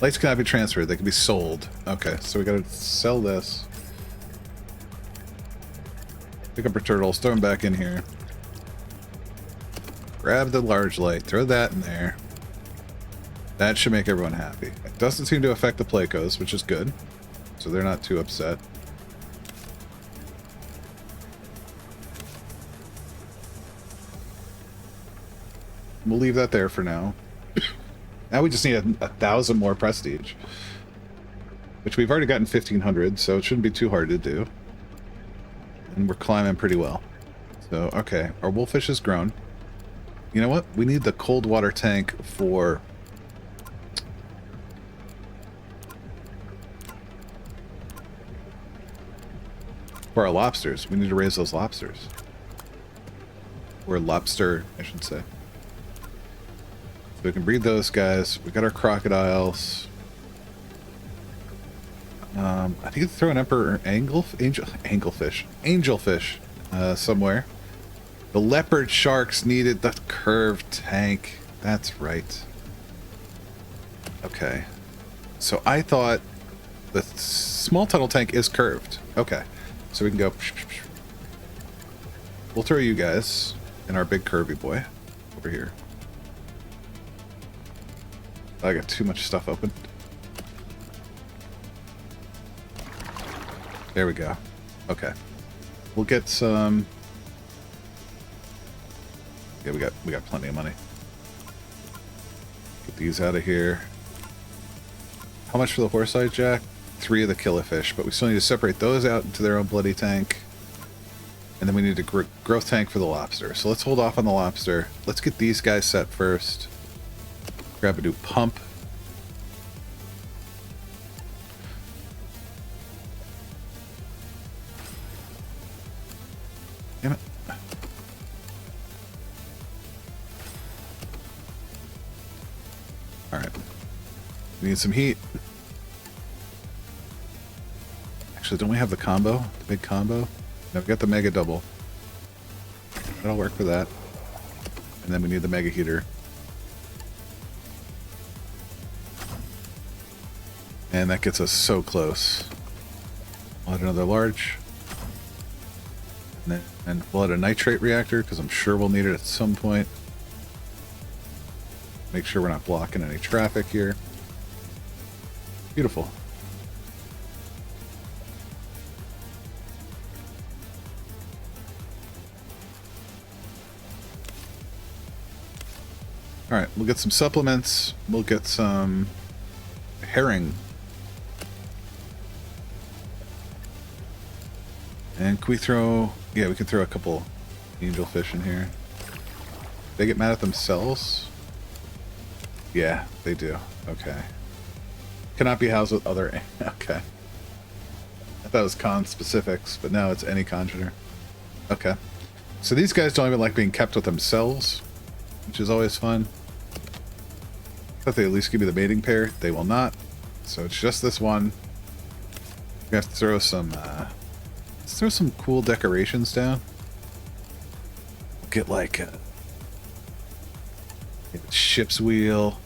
Lights cannot be transferred. They can be sold. Okay, so we gotta sell this. Pick up our turtles, throw them back in here. Grab the large light, throw that in there. That should make everyone happy. It doesn't seem to affect the Placos, which is good. So they're not too upset. We'll leave that there for now. Now we just need 1,000 more prestige. Which we've already gotten 1,500, so it shouldn't be too hard to do. And we're climbing pretty well. So, okay, our wolfish has grown. You know what? We need the cold water tank for... our lobsters. We need to raise those lobsters. Or lobster, I should say. So we can breed those guys. We got our crocodiles. I think you throw an emperor angelfish somewhere. The leopard sharks needed the curved tank. That's right. Okay. So I thought the small tunnel tank is curved. Okay. So we can go. We'll throw you guys and our big curvy boy over here. I got too much stuff open. There we go. Okay. We'll get some. Yeah, we got plenty of money. Get these out of here. How much for the horse-eye jack? 3 of the killifish, but we still need to separate those out into their own bloody tank. And then we need a growth tank for the lobster. So let's hold off on the lobster. Let's get these guys set first. Grab a new pump. Damn it. Alright. We need some heat. Actually, don't we have the combo? The big combo? No, we got the mega double. That'll work for that. And then we need the mega heater. And that gets us so close. We'll add another large. And we'll add a nitrate reactor, because I'm sure we'll need it at some point. Make sure we're not blocking any traffic here. Beautiful. Alright, we'll get some supplements. We'll get some herring. And can we throw... Yeah, we can throw a couple angelfish in here. They get mad at themselves? Yeah, they do. Okay. Cannot be housed with other... Okay. I thought it was con specifics, but now it's any conjurer. Okay. So these guys don't even like being kept with themselves, which is always fun. I thought they'd at least give me the mating pair. They will not. So it's just this one. We have to throw some... let's throw some cool decorations down. We'll get like a ship's wheel.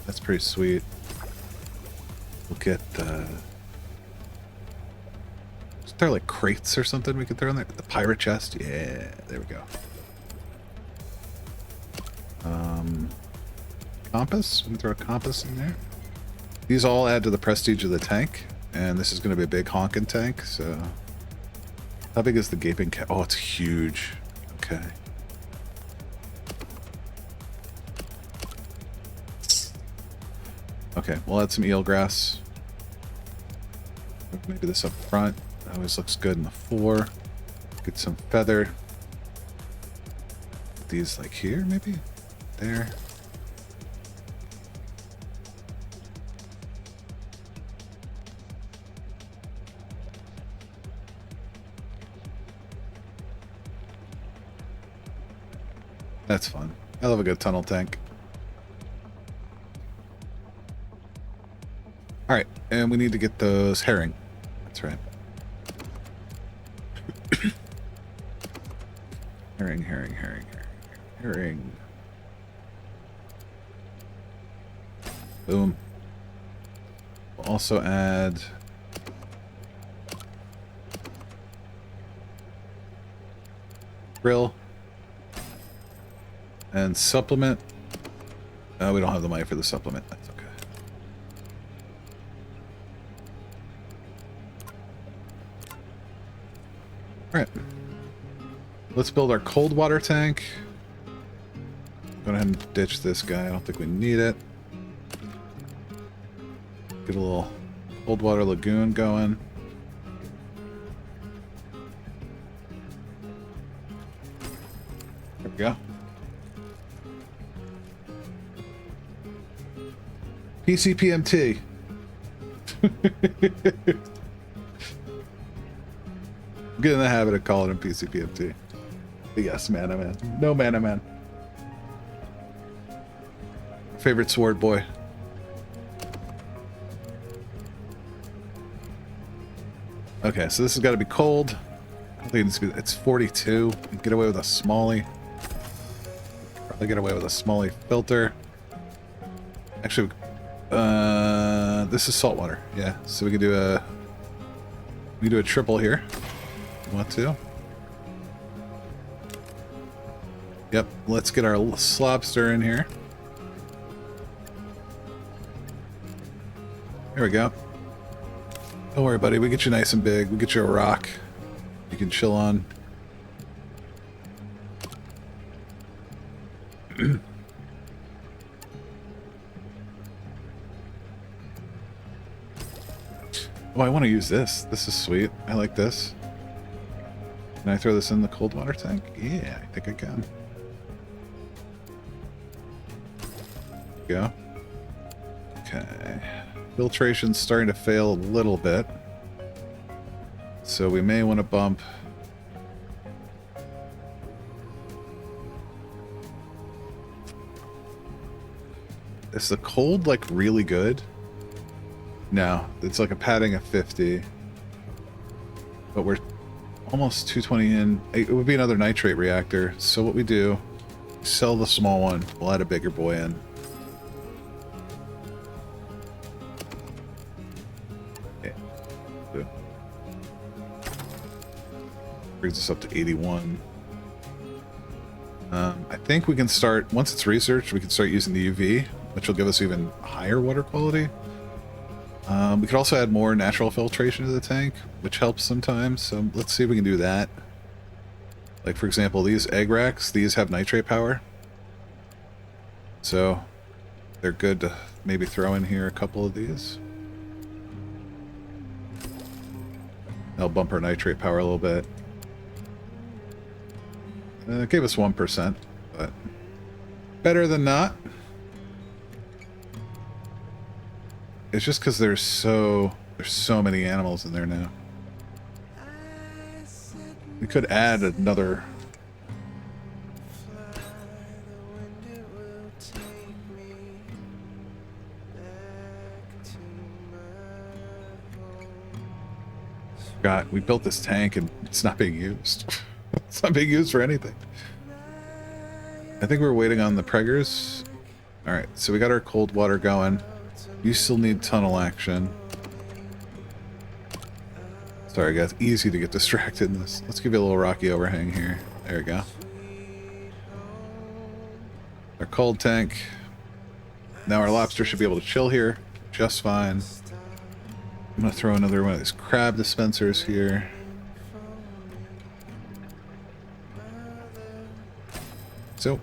That's pretty sweet. We'll get is there like crates or something we could throw in there? The pirate chest? Yeah, there we go. Compass? We can throw a compass in there. These all add to the prestige of the tank, and this is going to be a big honking tank, so... How big is the gaping cat? Oh, it's huge. Okay. Okay, we'll add some eelgrass. Maybe this up front. That always looks good in the 4. Get some feather. These like here, maybe? There. That's fun. I love a good tunnel tank. Alright, and we need to get those herring. That's right. Herring, herring, herring, herring, herring. Boom. We'll also add... grill. And supplement. We don't have the money for the supplement. That's okay. Alright. Let's build our cold water tank. Go ahead and ditch this guy. I don't think we need it. Get a little cold water lagoon going. There we go. PCPMT. I'm getting in the habit of calling him PCPMT. Yes, mana man. No mana man. Favorite sword boy. Okay, so this has got to be cold. I don't think it needs to be. It's 42. Get away with a smallie. Probably get away with a smallie filter. Actually, this is saltwater. Yeah, so we can do a triple here. Want to? Yep. Let's get our slobster in here. There we go. Don't worry, buddy. We get you nice and big. We get you a rock. You can chill on. Oh, I want to use this. This is sweet. I like this. Can I throw this in the cold water tank? Yeah, I think I can. Go. Okay. Filtration's starting to fail a little bit. So we may want to bump. Is the cold like really good? No, it's like a padding of 50. But we're almost 220 in. It would be another nitrate reactor. So what we do, sell the small one. We'll add a bigger boy in. Okay. Good. Brings us up to 81. I think we can start, once it's researched, we can start using the UV, which will give us even higher water quality. We could also add more natural filtration to the tank, which helps sometimes. So let's see if we can do that. Like, for example, these egg racks, these have nitrate power. So they're good to maybe throw in here a couple of these. They'll bump our nitrate power a little bit. It gave us 1%, but better than not. It's just because there's so many animals in there now. We could add another. God, we built this tank and it's not being used. It's not being used for anything. I think we're waiting on the preggers. Alright, so we got our cold water going. You still need tunnel action. Sorry guys, easy to get distracted in this. Let's give you a little rocky overhang here. There we go. Our cold tank. Now our lobster should be able to chill here just fine. I'm going to throw another one of these crab dispensers here. So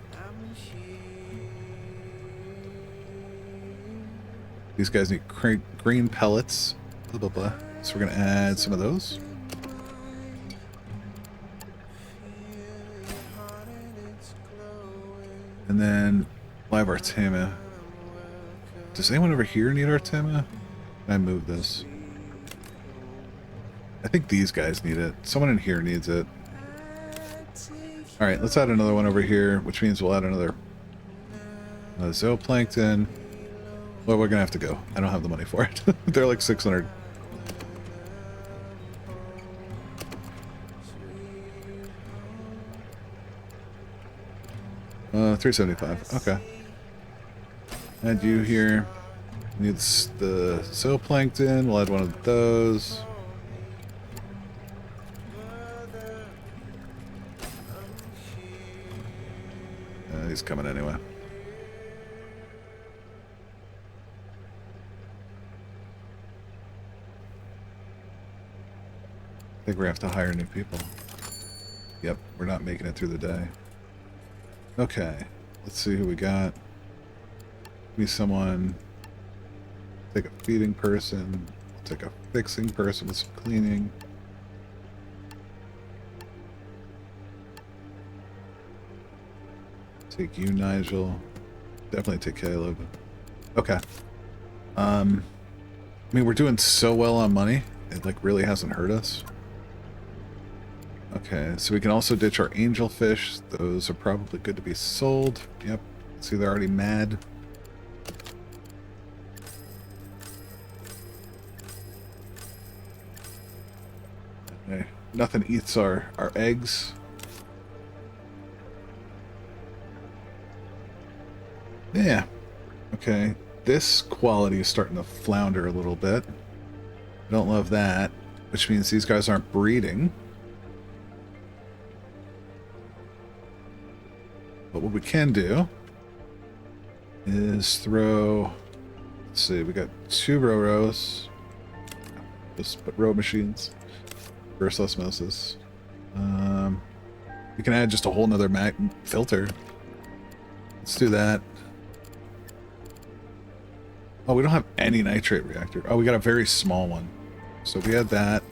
these guys need green pellets. Blah, blah, blah. So we're going to add some of those. And then live Artemia. Does anyone over here need Artemia? Can I move this? I think these guys need it. Someone in here needs it. Alright, let's add another one over here, which means we'll add another zooplankton. Well, we're gonna have to go. I don't have the money for it. They're like 600. $375. Okay. Add you here. Needs the zooplankton. We'll add one of those. He's coming anyway. I think we're gonna have to hire new people. Yep, we're not making it through the day. Okay, let's see who we got. Be someone. Take a feeding person. Take a fixing person with some cleaning. Take you, Nigel. Definitely take Caleb. Okay. I mean, we're doing so well on money. It like really hasn't hurt us. Okay, so we can also ditch our angelfish. Those are probably good to be sold. Yep. See, they're already mad. Okay. Nothing eats our eggs. Yeah. Okay. This quality is starting to flounder a little bit. I don't love that, which means these guys aren't breeding. But what we can do is throw, let's see, we got 2 rows. Just put row machines. Reverse osmosis. We can add just a whole nother filter. Let's do that. Oh, we don't have any nitrate reactor. Oh, we got a very small one. So if we add that,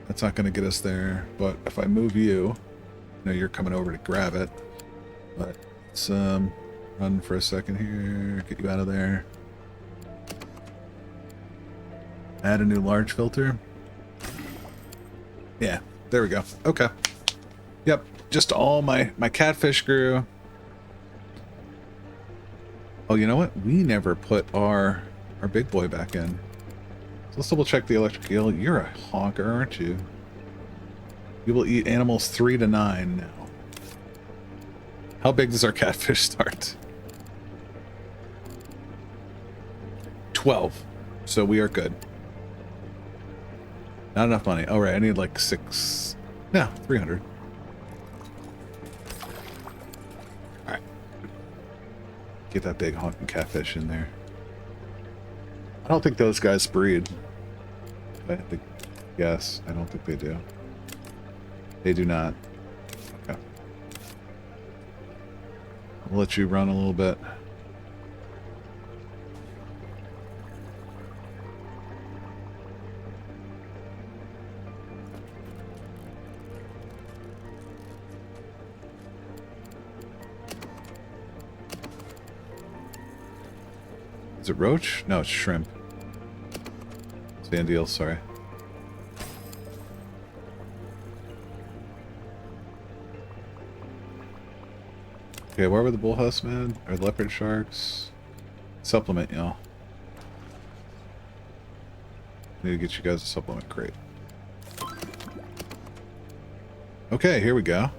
that's not going to get us there. But if I move you, you're coming over to grab it. But let's run for a second here. Get you out of there. Add a new large filter. Yeah, there we go. Okay. Yep, just all my catfish grew. Oh, you know what? We never put our big boy back in. So let's double check the electric eel. You're a honker, aren't you? You will eat animals 3 to 9 now. How big does our catfish start? 12. So we are good. Not enough money. All right, I need like 6. No, 300. All right. Get that big honking catfish in there. I don't think those guys breed. I think, yes, I don't think they do. They do not. Okay. I'll let you run a little bit. Is it roach? No, it's shrimp. Sand eel, sorry. Okay, where were the bullhusmen? Or leopard sharks? Supplement, y'all. Need to get you guys a supplement crate. Okay, here we go.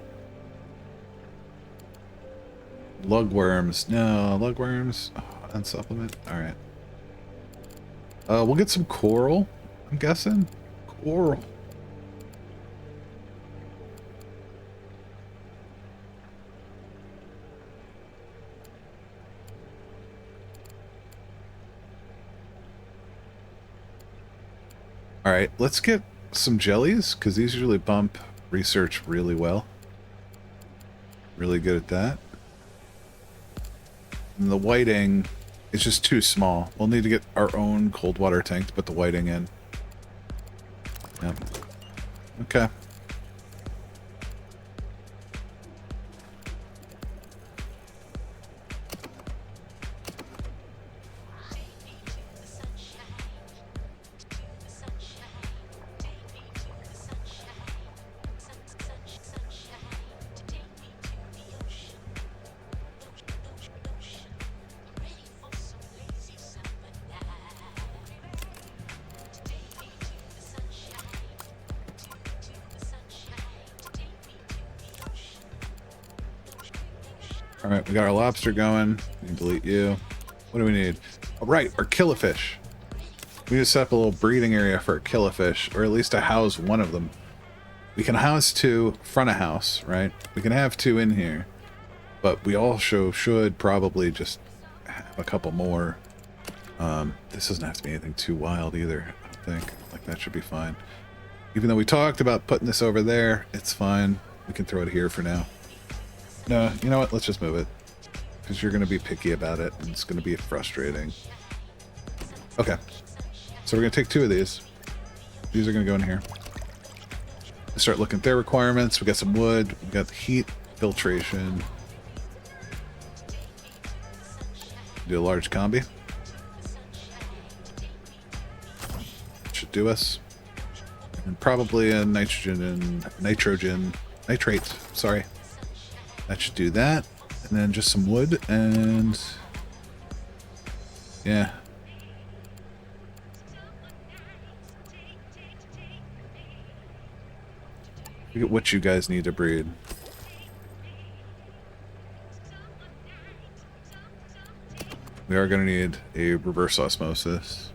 Lugworms. No, lugworms. Oh, and supplement. Alright. We'll get some coral, I'm guessing. Coral. Alright, let's get some jellies, because these usually bump research really well. Really good at that. And the whiting is just too small. We'll need to get our own cold water tank to put the whiting in. Yep. Okay. Alright, we got our lobster going. We can delete you. What do we need? Alright, our killifish. We need to set up a little breeding area for our killifish, or at least to house one of them. We can house 2 front of house, right? We can have 2 in here. But we also should probably just have a couple more. This doesn't have to be anything too wild either, I don't think. Like, that should be fine. Even though we talked about putting this over there, it's fine. We can throw it here for now. No, you know what? Let's just move it. Because you're going to be picky about it, and it's going to be frustrating. Okay. So we're going to take 2 of these. These are going to go in here. Start looking at their requirements. We got some wood. We got the heat, filtration. Do a large combi. Should do us. And probably a nitrate, sorry. That should do that. And then just some wood and yeah. Look at what you guys need to breed. We are going to need a reverse osmosis.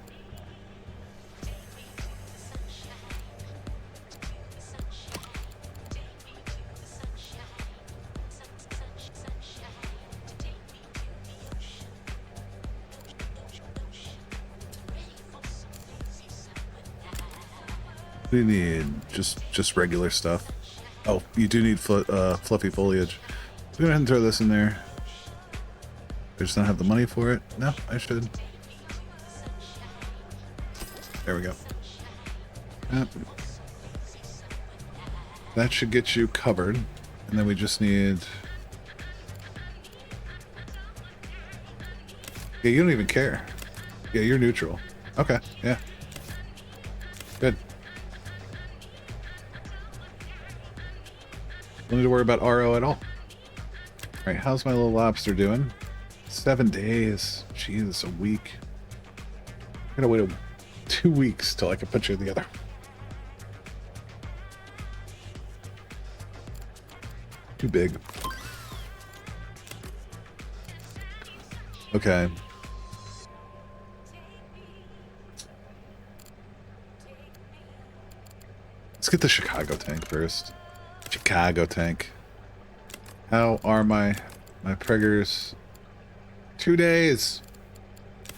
We need just regular stuff. Oh, you do need fluffy foliage. Go ahead and throw this in there. I just don't have the money for it. No, I should. There we go. Yep. That should get you covered. And then we just need... Yeah, you don't even care. Yeah, you're neutral. Okay, yeah. Good. Don't need to worry about RO at all. Alright, how's my little lobster doing? 7 days. Jeez, a week. I gotta wait 2 weeks till I can put you together. Too big. Okay. Let's get the Chicago tank first. Chicago tank. How are my preggers? 2 days.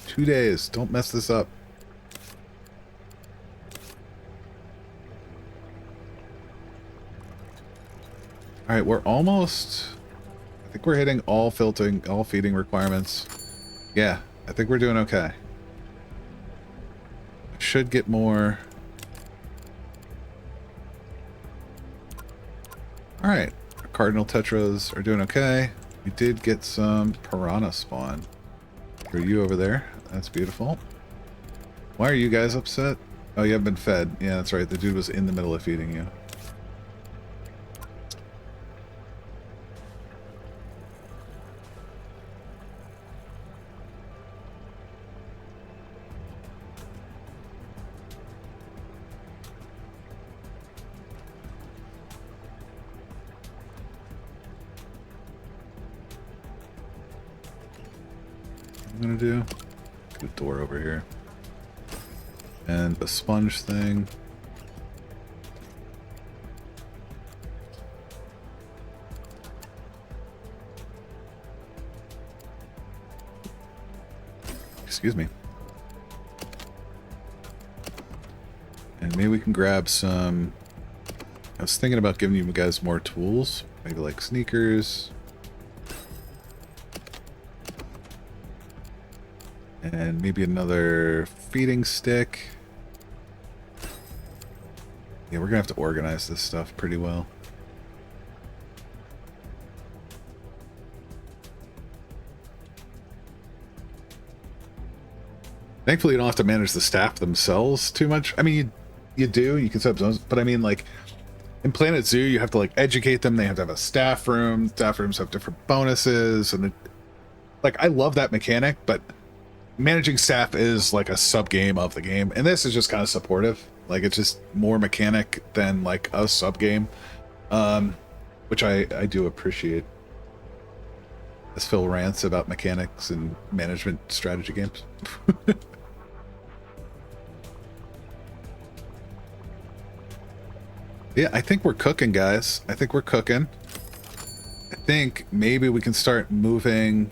2 days. Don't mess this up. All right, we're almost... I think we're hitting all feeding requirements. Yeah, I think we're doing okay. I should get more... All right, our cardinal tetras are doing okay. We did get some piranha spawn. For you over there. That's beautiful. Why are you guys upset? Oh, you haven't been fed. Yeah, that's right. The dude was in the middle of feeding you. I'm gonna do a door over here and a sponge thing. Excuse me. And maybe we can grab some... I was thinking about giving you guys more tools, maybe like sneakers. And maybe another feeding stick. Yeah, we're gonna have to organize this stuff pretty well. Thankfully, you don't have to manage the staff themselves too much. I mean, you do. You can set up zones, but I mean, like, in Planet Zoo, you have to, like, educate them. They have to have a staff room. Staff rooms have different bonuses. And, like, I love that mechanic, but managing staff is, like, a sub-game of the game. And this is just kind of supportive. Like, it's just more mechanic than, like, a sub-game. Which I do appreciate. As Phil rants about mechanics and management strategy games. Yeah, I think we're cooking, guys. I think we're cooking. I think maybe we can start moving.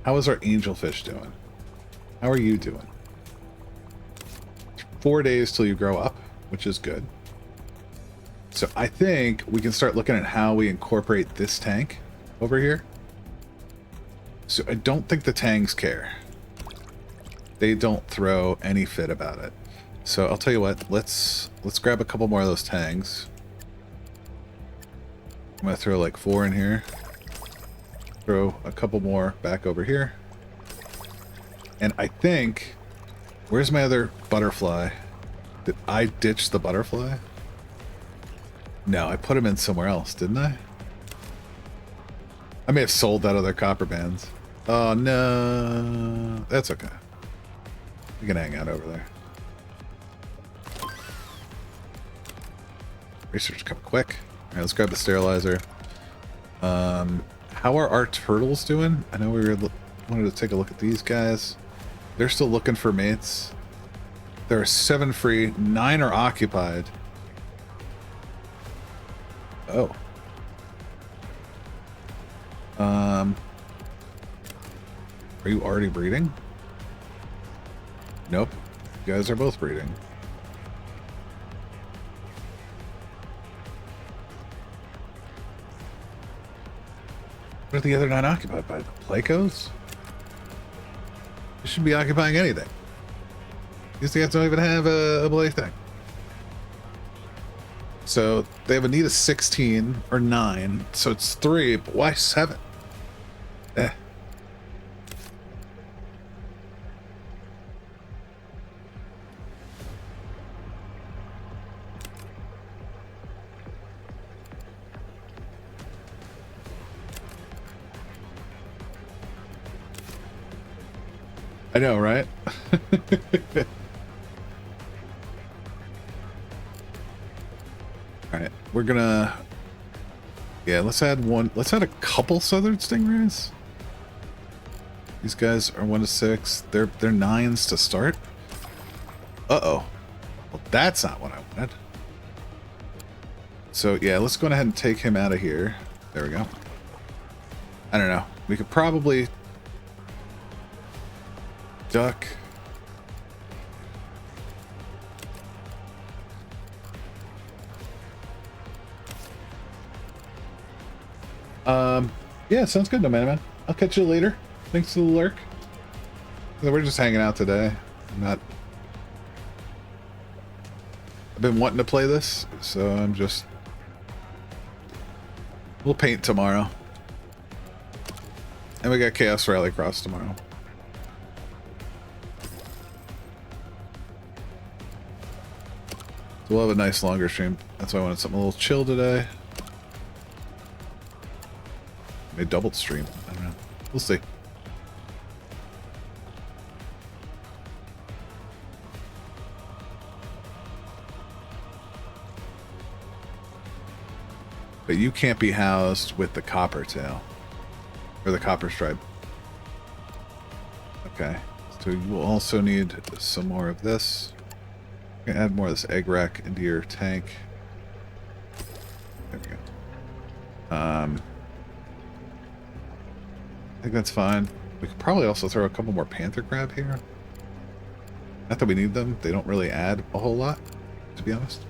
How is our angelfish doing? How are you doing? 4 days till you grow up, which is good. So I think we can start looking at how we incorporate this tank over here. So I don't think the tangs care. They don't throw any fit about it. So I'll tell you what, let's grab a couple more of those tangs. I'm gonna throw like 4 in here. Throw a couple more back over here. And I think, where's my other butterfly? Did I ditch the butterfly? No, I put him in somewhere else, didn't I? I may have sold that other copper bands. Oh no, that's okay. We can hang out over there. Research come quick. All right, let's grab the sterilizer. How are our turtles doing? I know we wanted to take a look at these guys. They're still looking for mates. There are 7 free, 9 are occupied. Oh. Are you already breeding? Nope. You guys are both breeding. What are the other not occupied by? The Plecos? They shouldn't be occupying anything. These guys don't even have a blaze thing. So they have a need of 16 or 9, so it's 3, but why 7? Eh. I know, right? Alright, we're gonna... Yeah, let's add a couple Southern Stingrays. These guys are 1 to 6. They're 9s to start. Uh-oh. Well, that's not what I wanted. So, yeah, let's go ahead and take him out of here. There we go. I don't know. We could probably... duck. Yeah, sounds good, no man. I'll catch you later. Thanks for the lurk. We're just hanging out today. I've been wanting to play this, so I'm just... We'll paint tomorrow. And we got Chaos Rallycross tomorrow. So we'll have a nice longer stream. That's why I wanted something a little chill today. Maybe doubled stream. I don't know. We'll see. But you can't be housed with the copper tail. Or the copper stripe. Okay. So you will also need some more of this. You can add more of this egg rack into your tank. There we go. I think that's fine. We could probably also throw a couple more panther crab here. Not that we need them. They don't really add a whole lot, to be honest.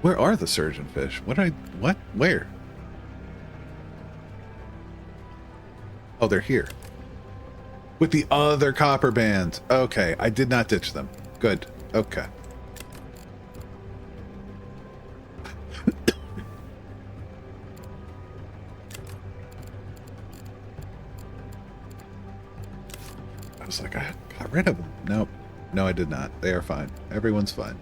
Where are the surgeon fish? What? Where? Oh, they're here. With the other copper bands. Okay, I did not ditch them. Good. Okay. I was like, I got rid of them. Nope. No, I did not. They are fine. Everyone's fine.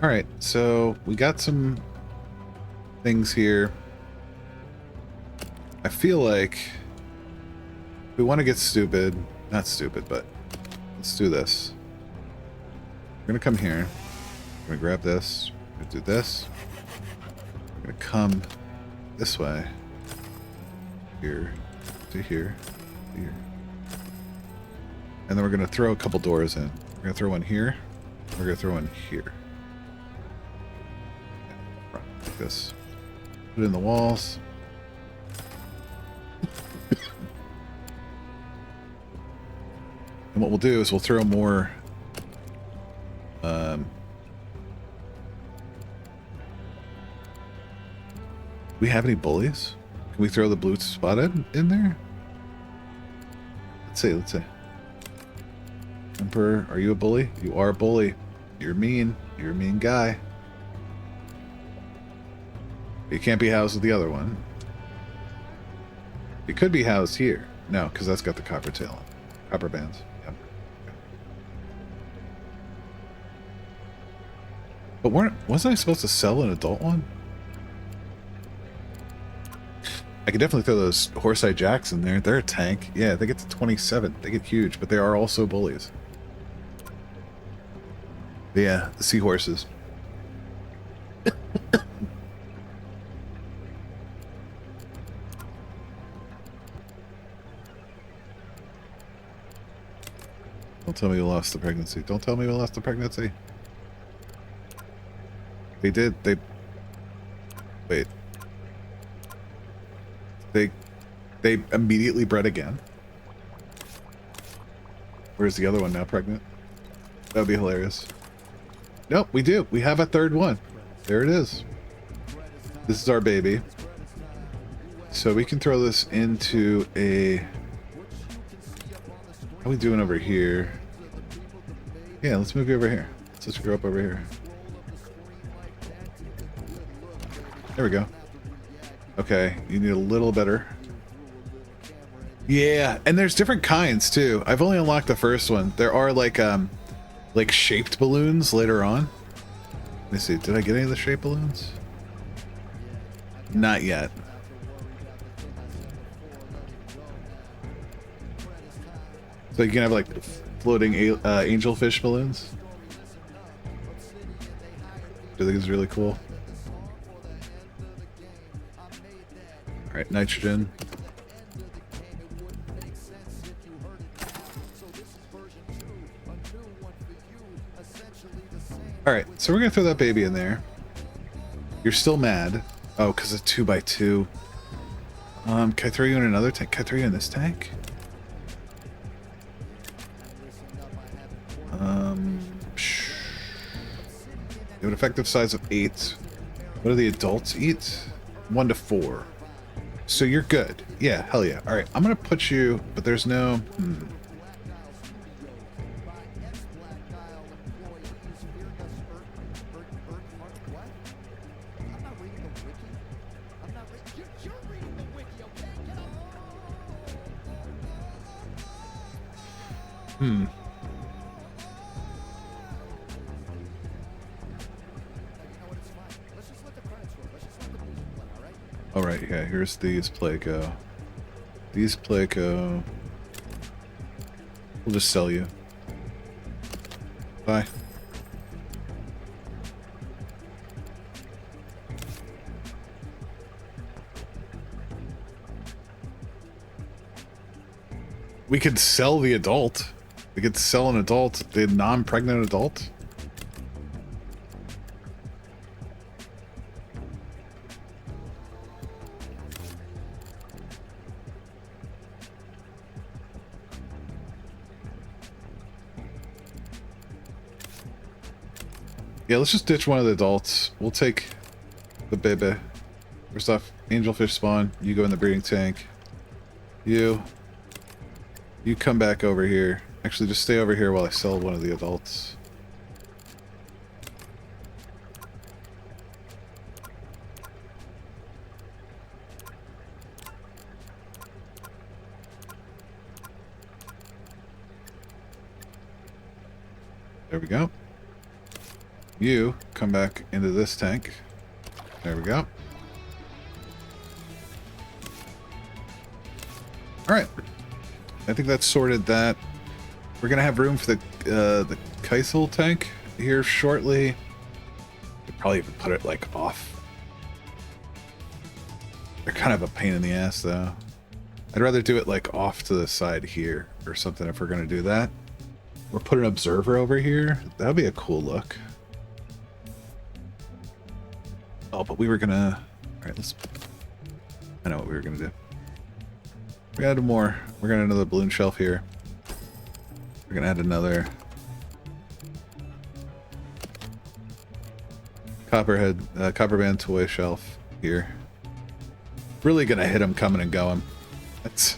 Alright, so we got some things here. I feel like we want to get stupid. Not stupid, but let's do this. We're going to come here. We're going to grab this. We're going to do this. We're going to come this way. Here. To here. To here. And then we're going to throw a couple doors in. We're going to throw one here. We're going to throw one here. Like this. Put it in the walls. And what we'll do is we'll throw more do we have any bullies? Can we throw the blue spotted in there? Let's see. Emperor, are you a bully? You are a bully. You're mean. You're a mean guy. You can't be housed with the other one. You could be housed here. No, because that's got the copper tail on. Copper bands. Yep. Okay. But wasn't I supposed to sell an adult one? I could definitely throw those horse-eye jacks in there. They're a tank. Yeah, they get to 27. They get huge, but they are also bullies. Yeah, the seahorses. Don't tell me you lost the pregnancy. Don't tell me we lost the pregnancy. They did. Wait. They immediately bred again. Where's the other one now pregnant? That would be hilarious. Nope, we do. We have a third one. There it is. This is our baby. So we can throw this into a... How are we doing over here? Yeah, let's move you over here. Let's just grow up over here. There we go. Okay, you need a little better. Yeah, and there's different kinds too. I've only unlocked the first one. There are like shaped balloons later on. Let me see. Did I get any of the shaped balloons? Not yet. So you can have like floating angelfish balloons. I think it's really cool. All right, nitrogen. All right, so we're gonna throw that baby in there. You're still mad. Oh, because it's 2x2. Can I throw you in another tank? Can I throw you in this tank? You have an effective size of 8. What do the adults eat? 1 to 4. So you're good. Yeah, hell yeah. All right, I'm gonna put you, but there's no. All right, yeah, here's these Placo. These Placo. We'll just sell you. Bye. We could sell the adult. We could sell an adult, the non-pregnant adult. Yeah, let's just ditch one of the adults. We'll take the baby. First off, angelfish spawn. You go in the breeding tank. You come back over here. Actually, just stay over here while I sell one of the adults. There we go. You come back into this tank. There we go. All right. I think that's sorted that. We're gonna have room for the Kaisel tank here shortly. Could probably even put it like off. They're kind of a pain in the ass though. I'd rather do it like off to the side here or something if we're gonna do that. Or put an observer over here. That would be a cool look. Oh, but we were gonna... Alright, let's... I know what we were gonna do. We're gonna add more. We're gonna add another balloon shelf here. We're gonna add another... Copperband toy shelf here. Really gonna hit him coming and going. That's,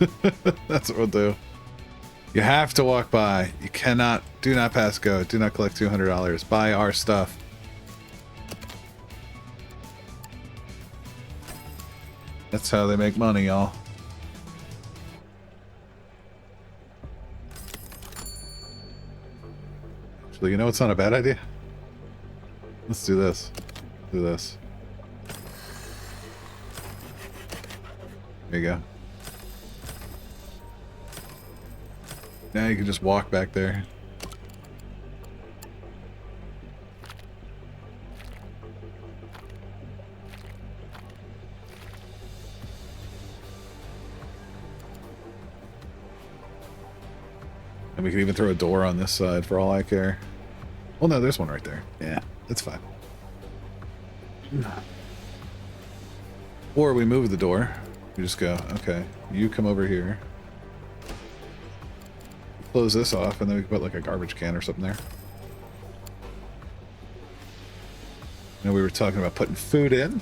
that's what we'll do. You have to walk by. You cannot... Do not pass go. Do not collect $200. Buy our stuff. That's how they make money, y'all. Actually, you know what's not a bad idea? Let's do this. Do this. There you go. Now you can just walk back there. And we can even throw a door on this side for all I care. Well, no, there's one right there. Yeah, that's fine. Or we move the door. We just go, okay, you come over here. close this off, and then we can put like a garbage can or something there. Now we were talking about putting food in.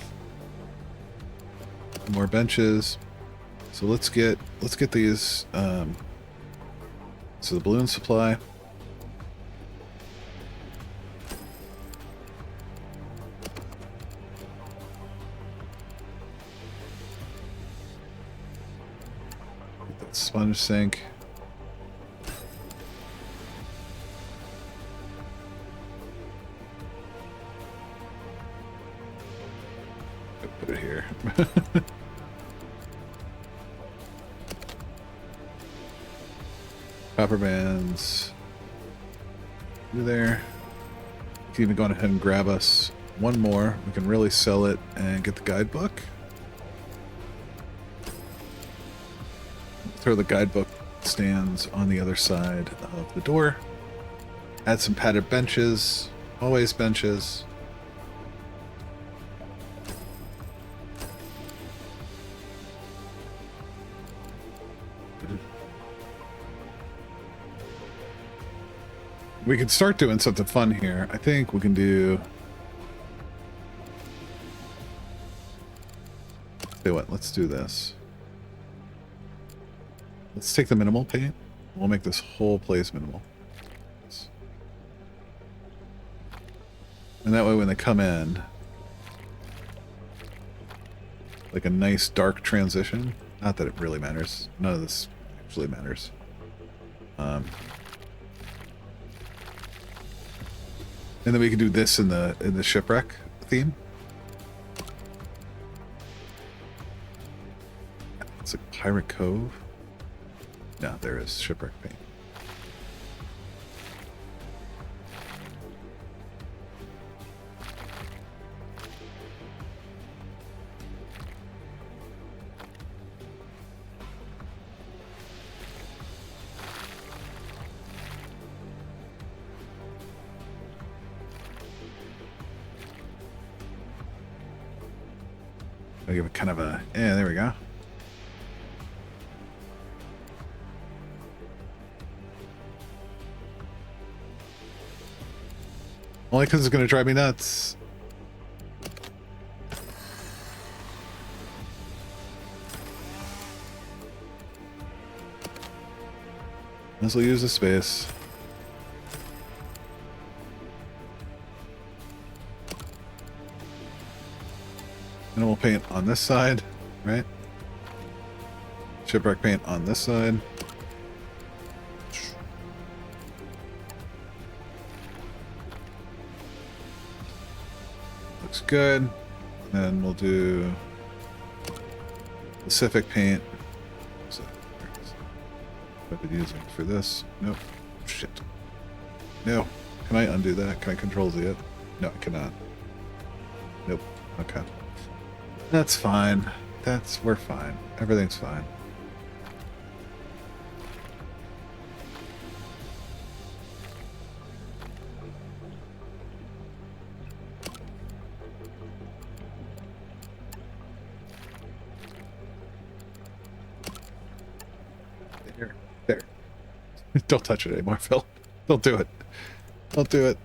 More benches. So let's get these. So the balloon supply. Get that sponge sink. Put it here. Copper bands. You there. You can even go ahead and grab us one more. We can really sell it and get the guidebook. Throw the guidebook stands on the other side of the door. Add some padded benches. Always benches. We could start doing something fun here. I think we can do... Say what? Let's do this. Let's take the minimal paint. We'll make this whole place minimal. And that way when they come in, like a nice dark transition. Not that it really matters. None of this actually matters. And then we can do this in the shipwreck theme. It's like Pirate Cove. No, there is shipwreck paint. I'll give it kind of a, yeah, there we go. Only because it's going to drive me nuts. This will use the space. And we'll paint on this side, right? Shipwreck paint on this side. Looks good. And then we'll do Pacific paint. So, I've been using for this. Nope. Shit. No. Can I undo that? Can I control Z it? No, I cannot. Nope. Okay. That's fine. We're fine. Everything's fine. There. Don't touch it anymore, Phil. Don't do it. Don't do it.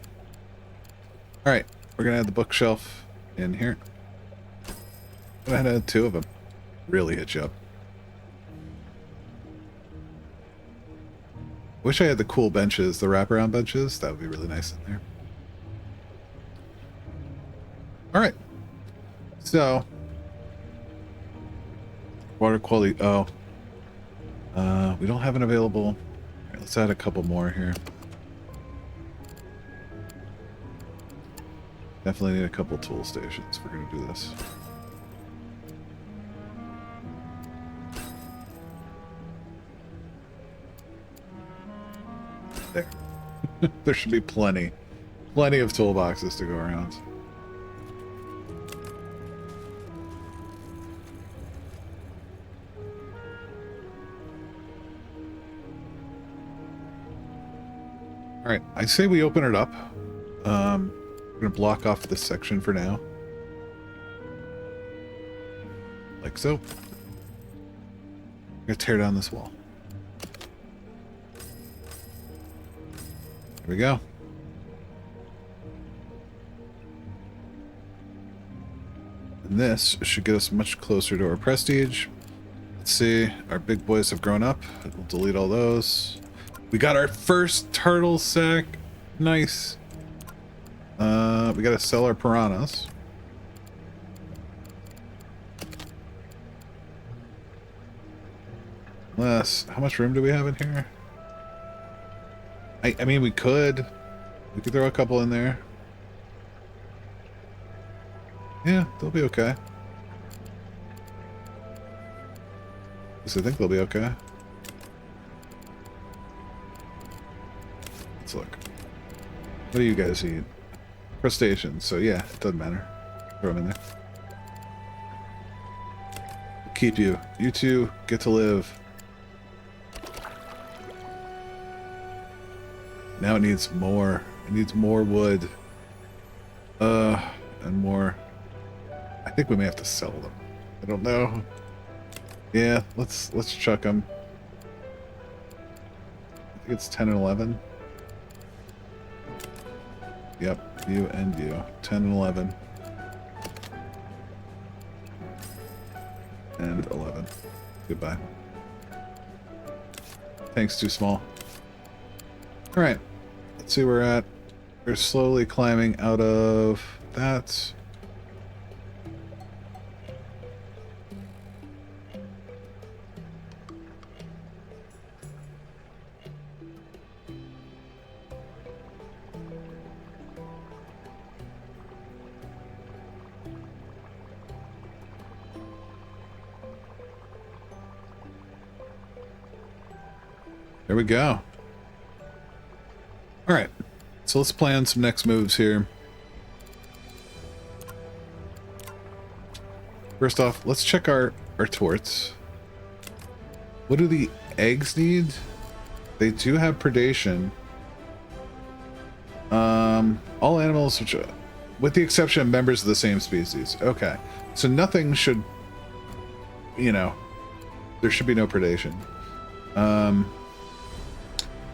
Alright, we're gonna add the bookshelf in here. I'm gonna add 2 of them. Really hit you up. Wish I had the cool benches, the wraparound benches. That would be really nice in there. Alright. So. Water quality. Oh. We don't have an available. Right, let's add a couple more here. Definitely need a couple tool stations if we're going to do this. There. There should be plenty of toolboxes to go around. All right, I say we open it up. We're gonna block off this section for now, like so. I'm gonna tear down this wall. There we go. And this should get us much closer to our prestige. Let's see. Our big boys have grown up. We'll delete all those. We got our first turtle sack. Nice. We gotta sell our piranhas. Unless, how much room do we have in here? I mean, we could throw a couple in there. Yeah, they'll be okay. At least I think they'll be okay. Let's look. What do you guys eat? Crustaceans, so yeah, it doesn't matter. Throw them in there. Keep you. You two get to live. Now it needs more. It needs more wood. And more. I think we may have to sell them. I don't know. Yeah, let's chuck them. I think it's 10 and 11. Yep, you and you. 10 and 11. And 11. Goodbye. Tank's too small. Alright. Let's see where we're at. We're slowly climbing out of that. There we go. Alright, so let's plan some next moves here. First off, let's check our torts. What do the eggs need? They do have predation. All animals, which, with the exception of members of the same species. Okay, so nothing should, you know, there should be no predation.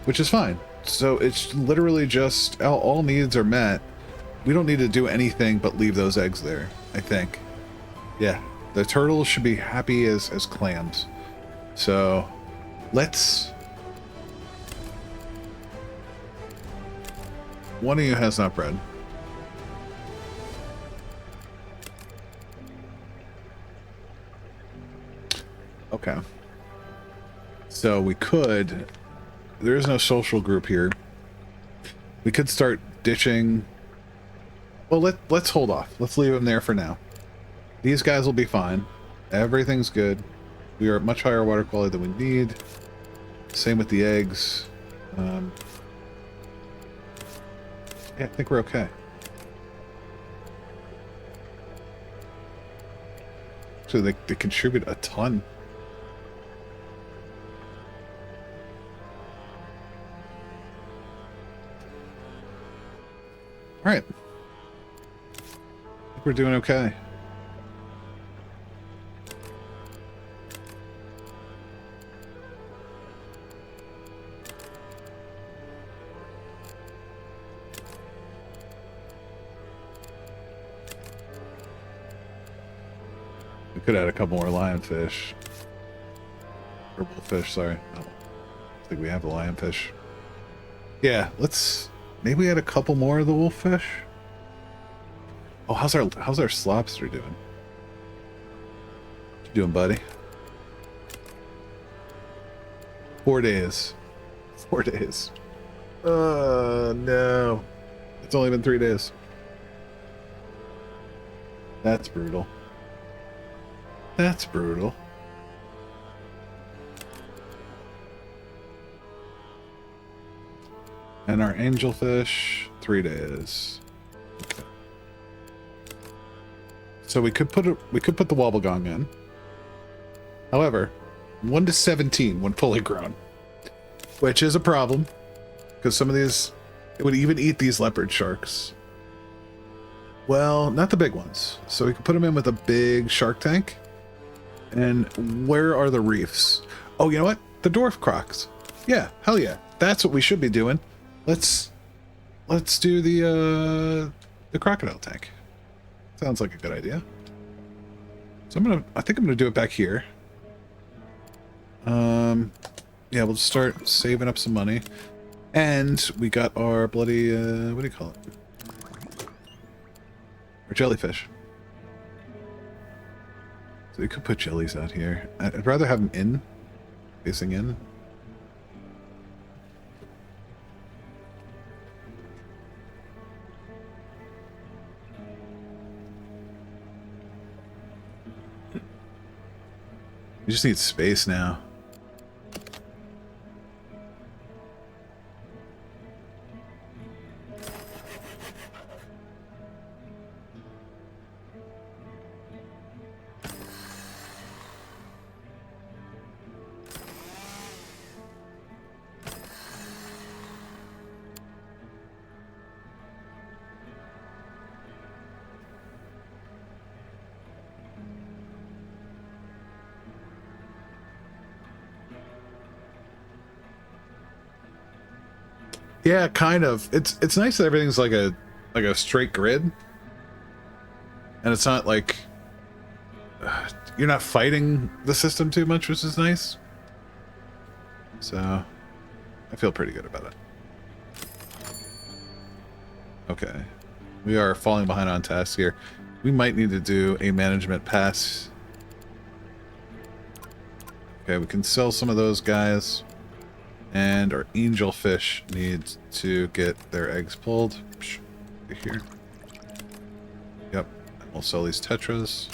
Which is fine. So it's literally just all needs are met. We don't need to do anything but leave those eggs there, I think. Yeah, the turtles should be happy as clams. So let's... One of you has not bred. Okay. So we could... There is no social group here. We could start ditching... Well, let's hold off. Let's leave them there for now. These guys will be fine. Everything's good. We are at much higher water quality than we need. Same with the eggs. Yeah, I think we're okay. So they contribute a ton. All right. I think we're doing okay. We could add a couple more lionfish. Or bullfish, sorry. No, I think we have the lionfish. Yeah, let's... Maybe add a couple more of the wolffish. Oh, how's our slobster doing? What you doing, buddy? 4 days. 4 days. No. It's only been 3 days. That's brutal. That's brutal. And our angelfish, 3 days. Okay. So we could put the wobblegong in. However, 1 to 17 when fully grown, which is a problem because some of these, it would even eat these leopard sharks. Well, not the big ones. So we could put them in with a big shark tank. And where are the reefs? Oh, you know what? The dwarf crocs. Yeah, hell yeah. That's what we should be doing. Let's let's do the crocodile tank. Sounds like a good idea. So I think I'm gonna do it back here. Yeah, we'll start saving up some money. And we got our bloody, what do you call it? Our jellyfish. So we could put jellies out here. I'd rather have them in, facing in. We just need space now. Yeah, kind of. It's nice that everything's like a straight grid, and it's not like you're not fighting the system too much, which is nice. So I feel pretty good about it. Okay, we are falling behind on tasks here. We might need to do a management pass. Okay, we can sell some of those guys. And our angelfish needs to get their eggs pulled. Here. Yep. And we'll sell these tetras.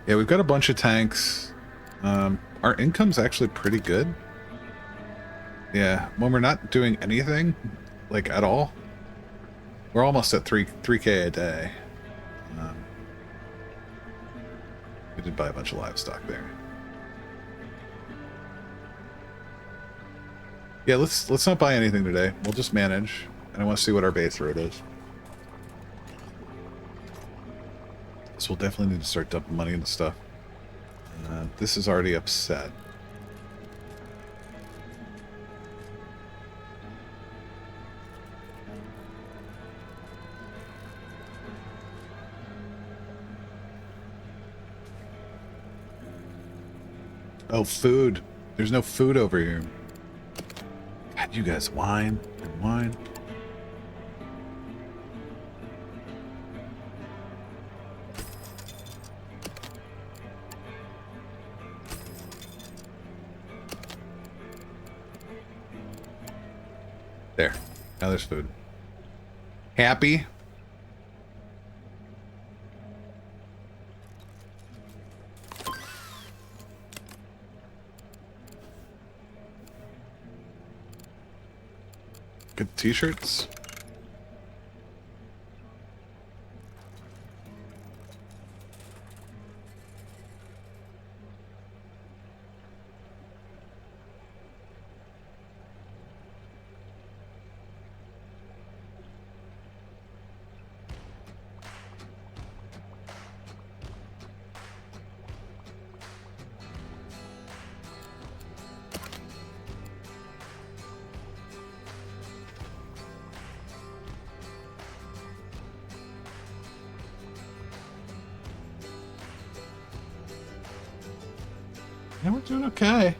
Yeah, we've got a bunch of tanks. Our income's actually pretty good. Yeah, when we're not doing anything, like at all, we're almost at 3K a day. We did buy a bunch of livestock there. Yeah, let's not buy anything today. We'll just manage, and I want to see what our base rate is. So we'll definitely need to start dumping money into stuff. This is already upset. Oh, food. There's no food over here. God, you guys whine and whine. There. Now there's food. Happy? Good t-shirts. Yeah, we're doing okay.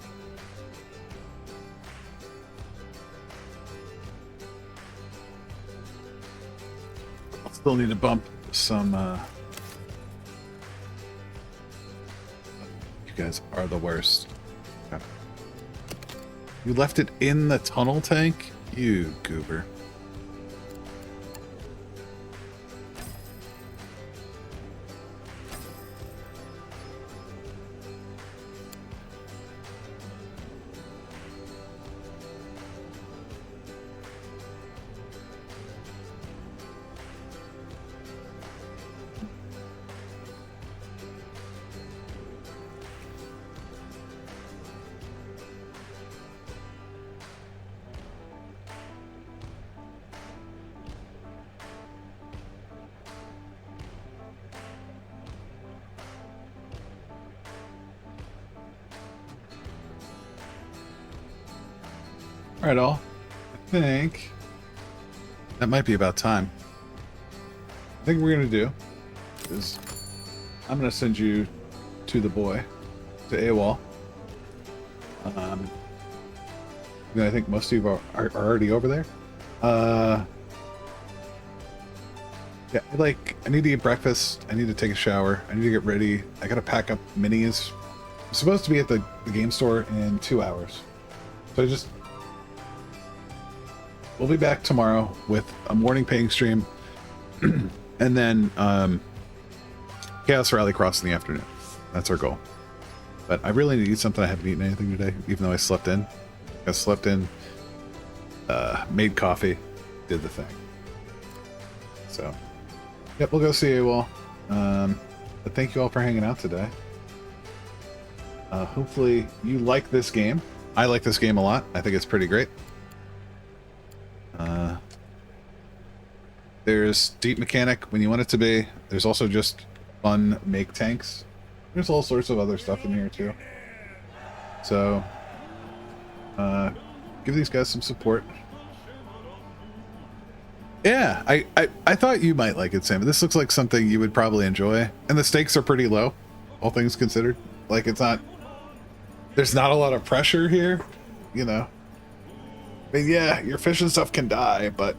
Still need to bump some, you guys are the worst. Okay. You left it in the tunnel tank? You goober. All right, all. I think that might be about time. I think what we're gonna do is I'm gonna send you to the boy, to AWOL. I think most of you are already over there. Yeah, I need to eat breakfast. I need to take a shower. I need to get ready. I gotta pack up minis. I'm supposed to be at the game store in 2 hours. So we'll be back tomorrow with a morning paying stream. And then Chaos Rallycross in the afternoon. That's our goal. But I really need to eat something. I haven't eaten anything today, even though I slept in. I slept in, made coffee, did the thing. So, yep, we'll go see AWOL. But thank you all for hanging out today. Hopefully you like this game. I like this game a lot. I think it's pretty great. There's deep mechanic when you want it to be. There's also just fun make tanks. There's all sorts of other stuff in here too. So, give these guys some support. Yeah, I thought you might like it, Sam. This looks like something you would probably enjoy. And the stakes are pretty low, all things considered. Like, there's not a lot of pressure here, you know. I mean, yeah, your fish and stuff can die, but,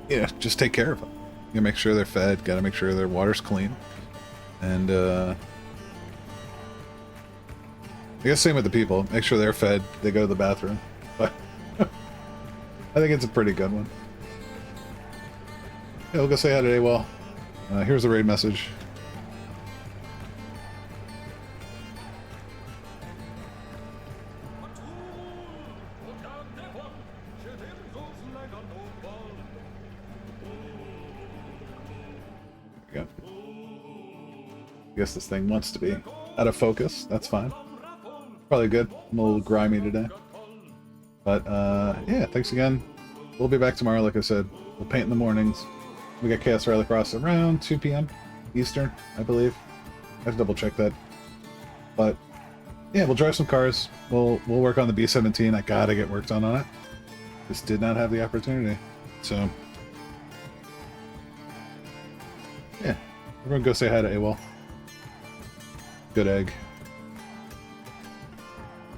you know, just take care of them. You make sure they're fed, gotta make sure their water's clean. And, I guess same with the people. Make sure they're fed, they go to the bathroom. But I think it's a pretty good one. Yeah, we'll go say hi to AWOL. Here's the raid message. There we go. I guess this thing wants to be out of focus. That's fine. Probably good. I'm a little grimy today. But, yeah, thanks again. We'll be back tomorrow, like I said. We'll paint in the mornings. We got Chaos Rallycross around 2 p.m. Eastern, I believe. I have to double check that. But, yeah, we'll drive some cars. We'll work on the B-17. I gotta get work done on it. Just did not have the opportunity. So, yeah. Everyone go say hi to AWOL. Good egg.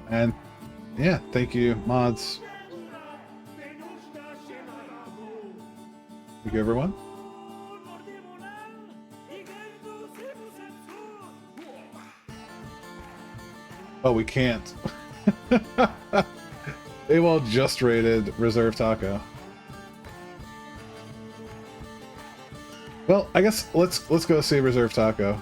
And, yeah, thank you, mods. Thank you, everyone. Oh, we can't. AWOL just raided Reserve Taco. Well, I guess let's go see Reserve Taco.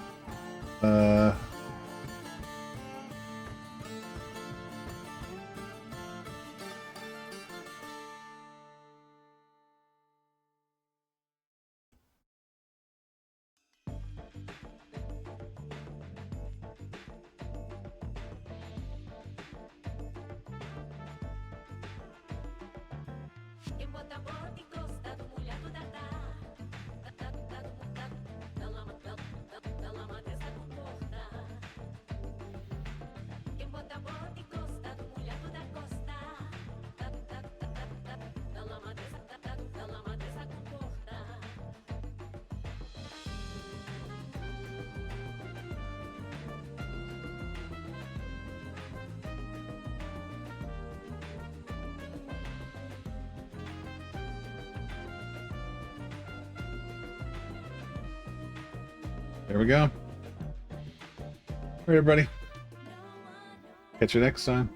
There we go. All right, everybody. Catch you next time.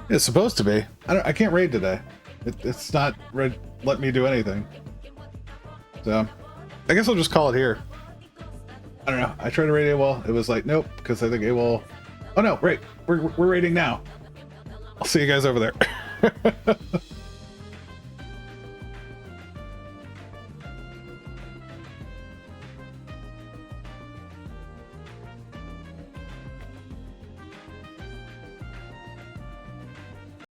It's supposed to be. I can't raid today. It's not let me do anything. So I guess I'll just call it here. I don't know. I tried to raid AWOL. It was like, nope, because I think AWOL... Oh no, right. We're raiding now. I'll see you guys over there.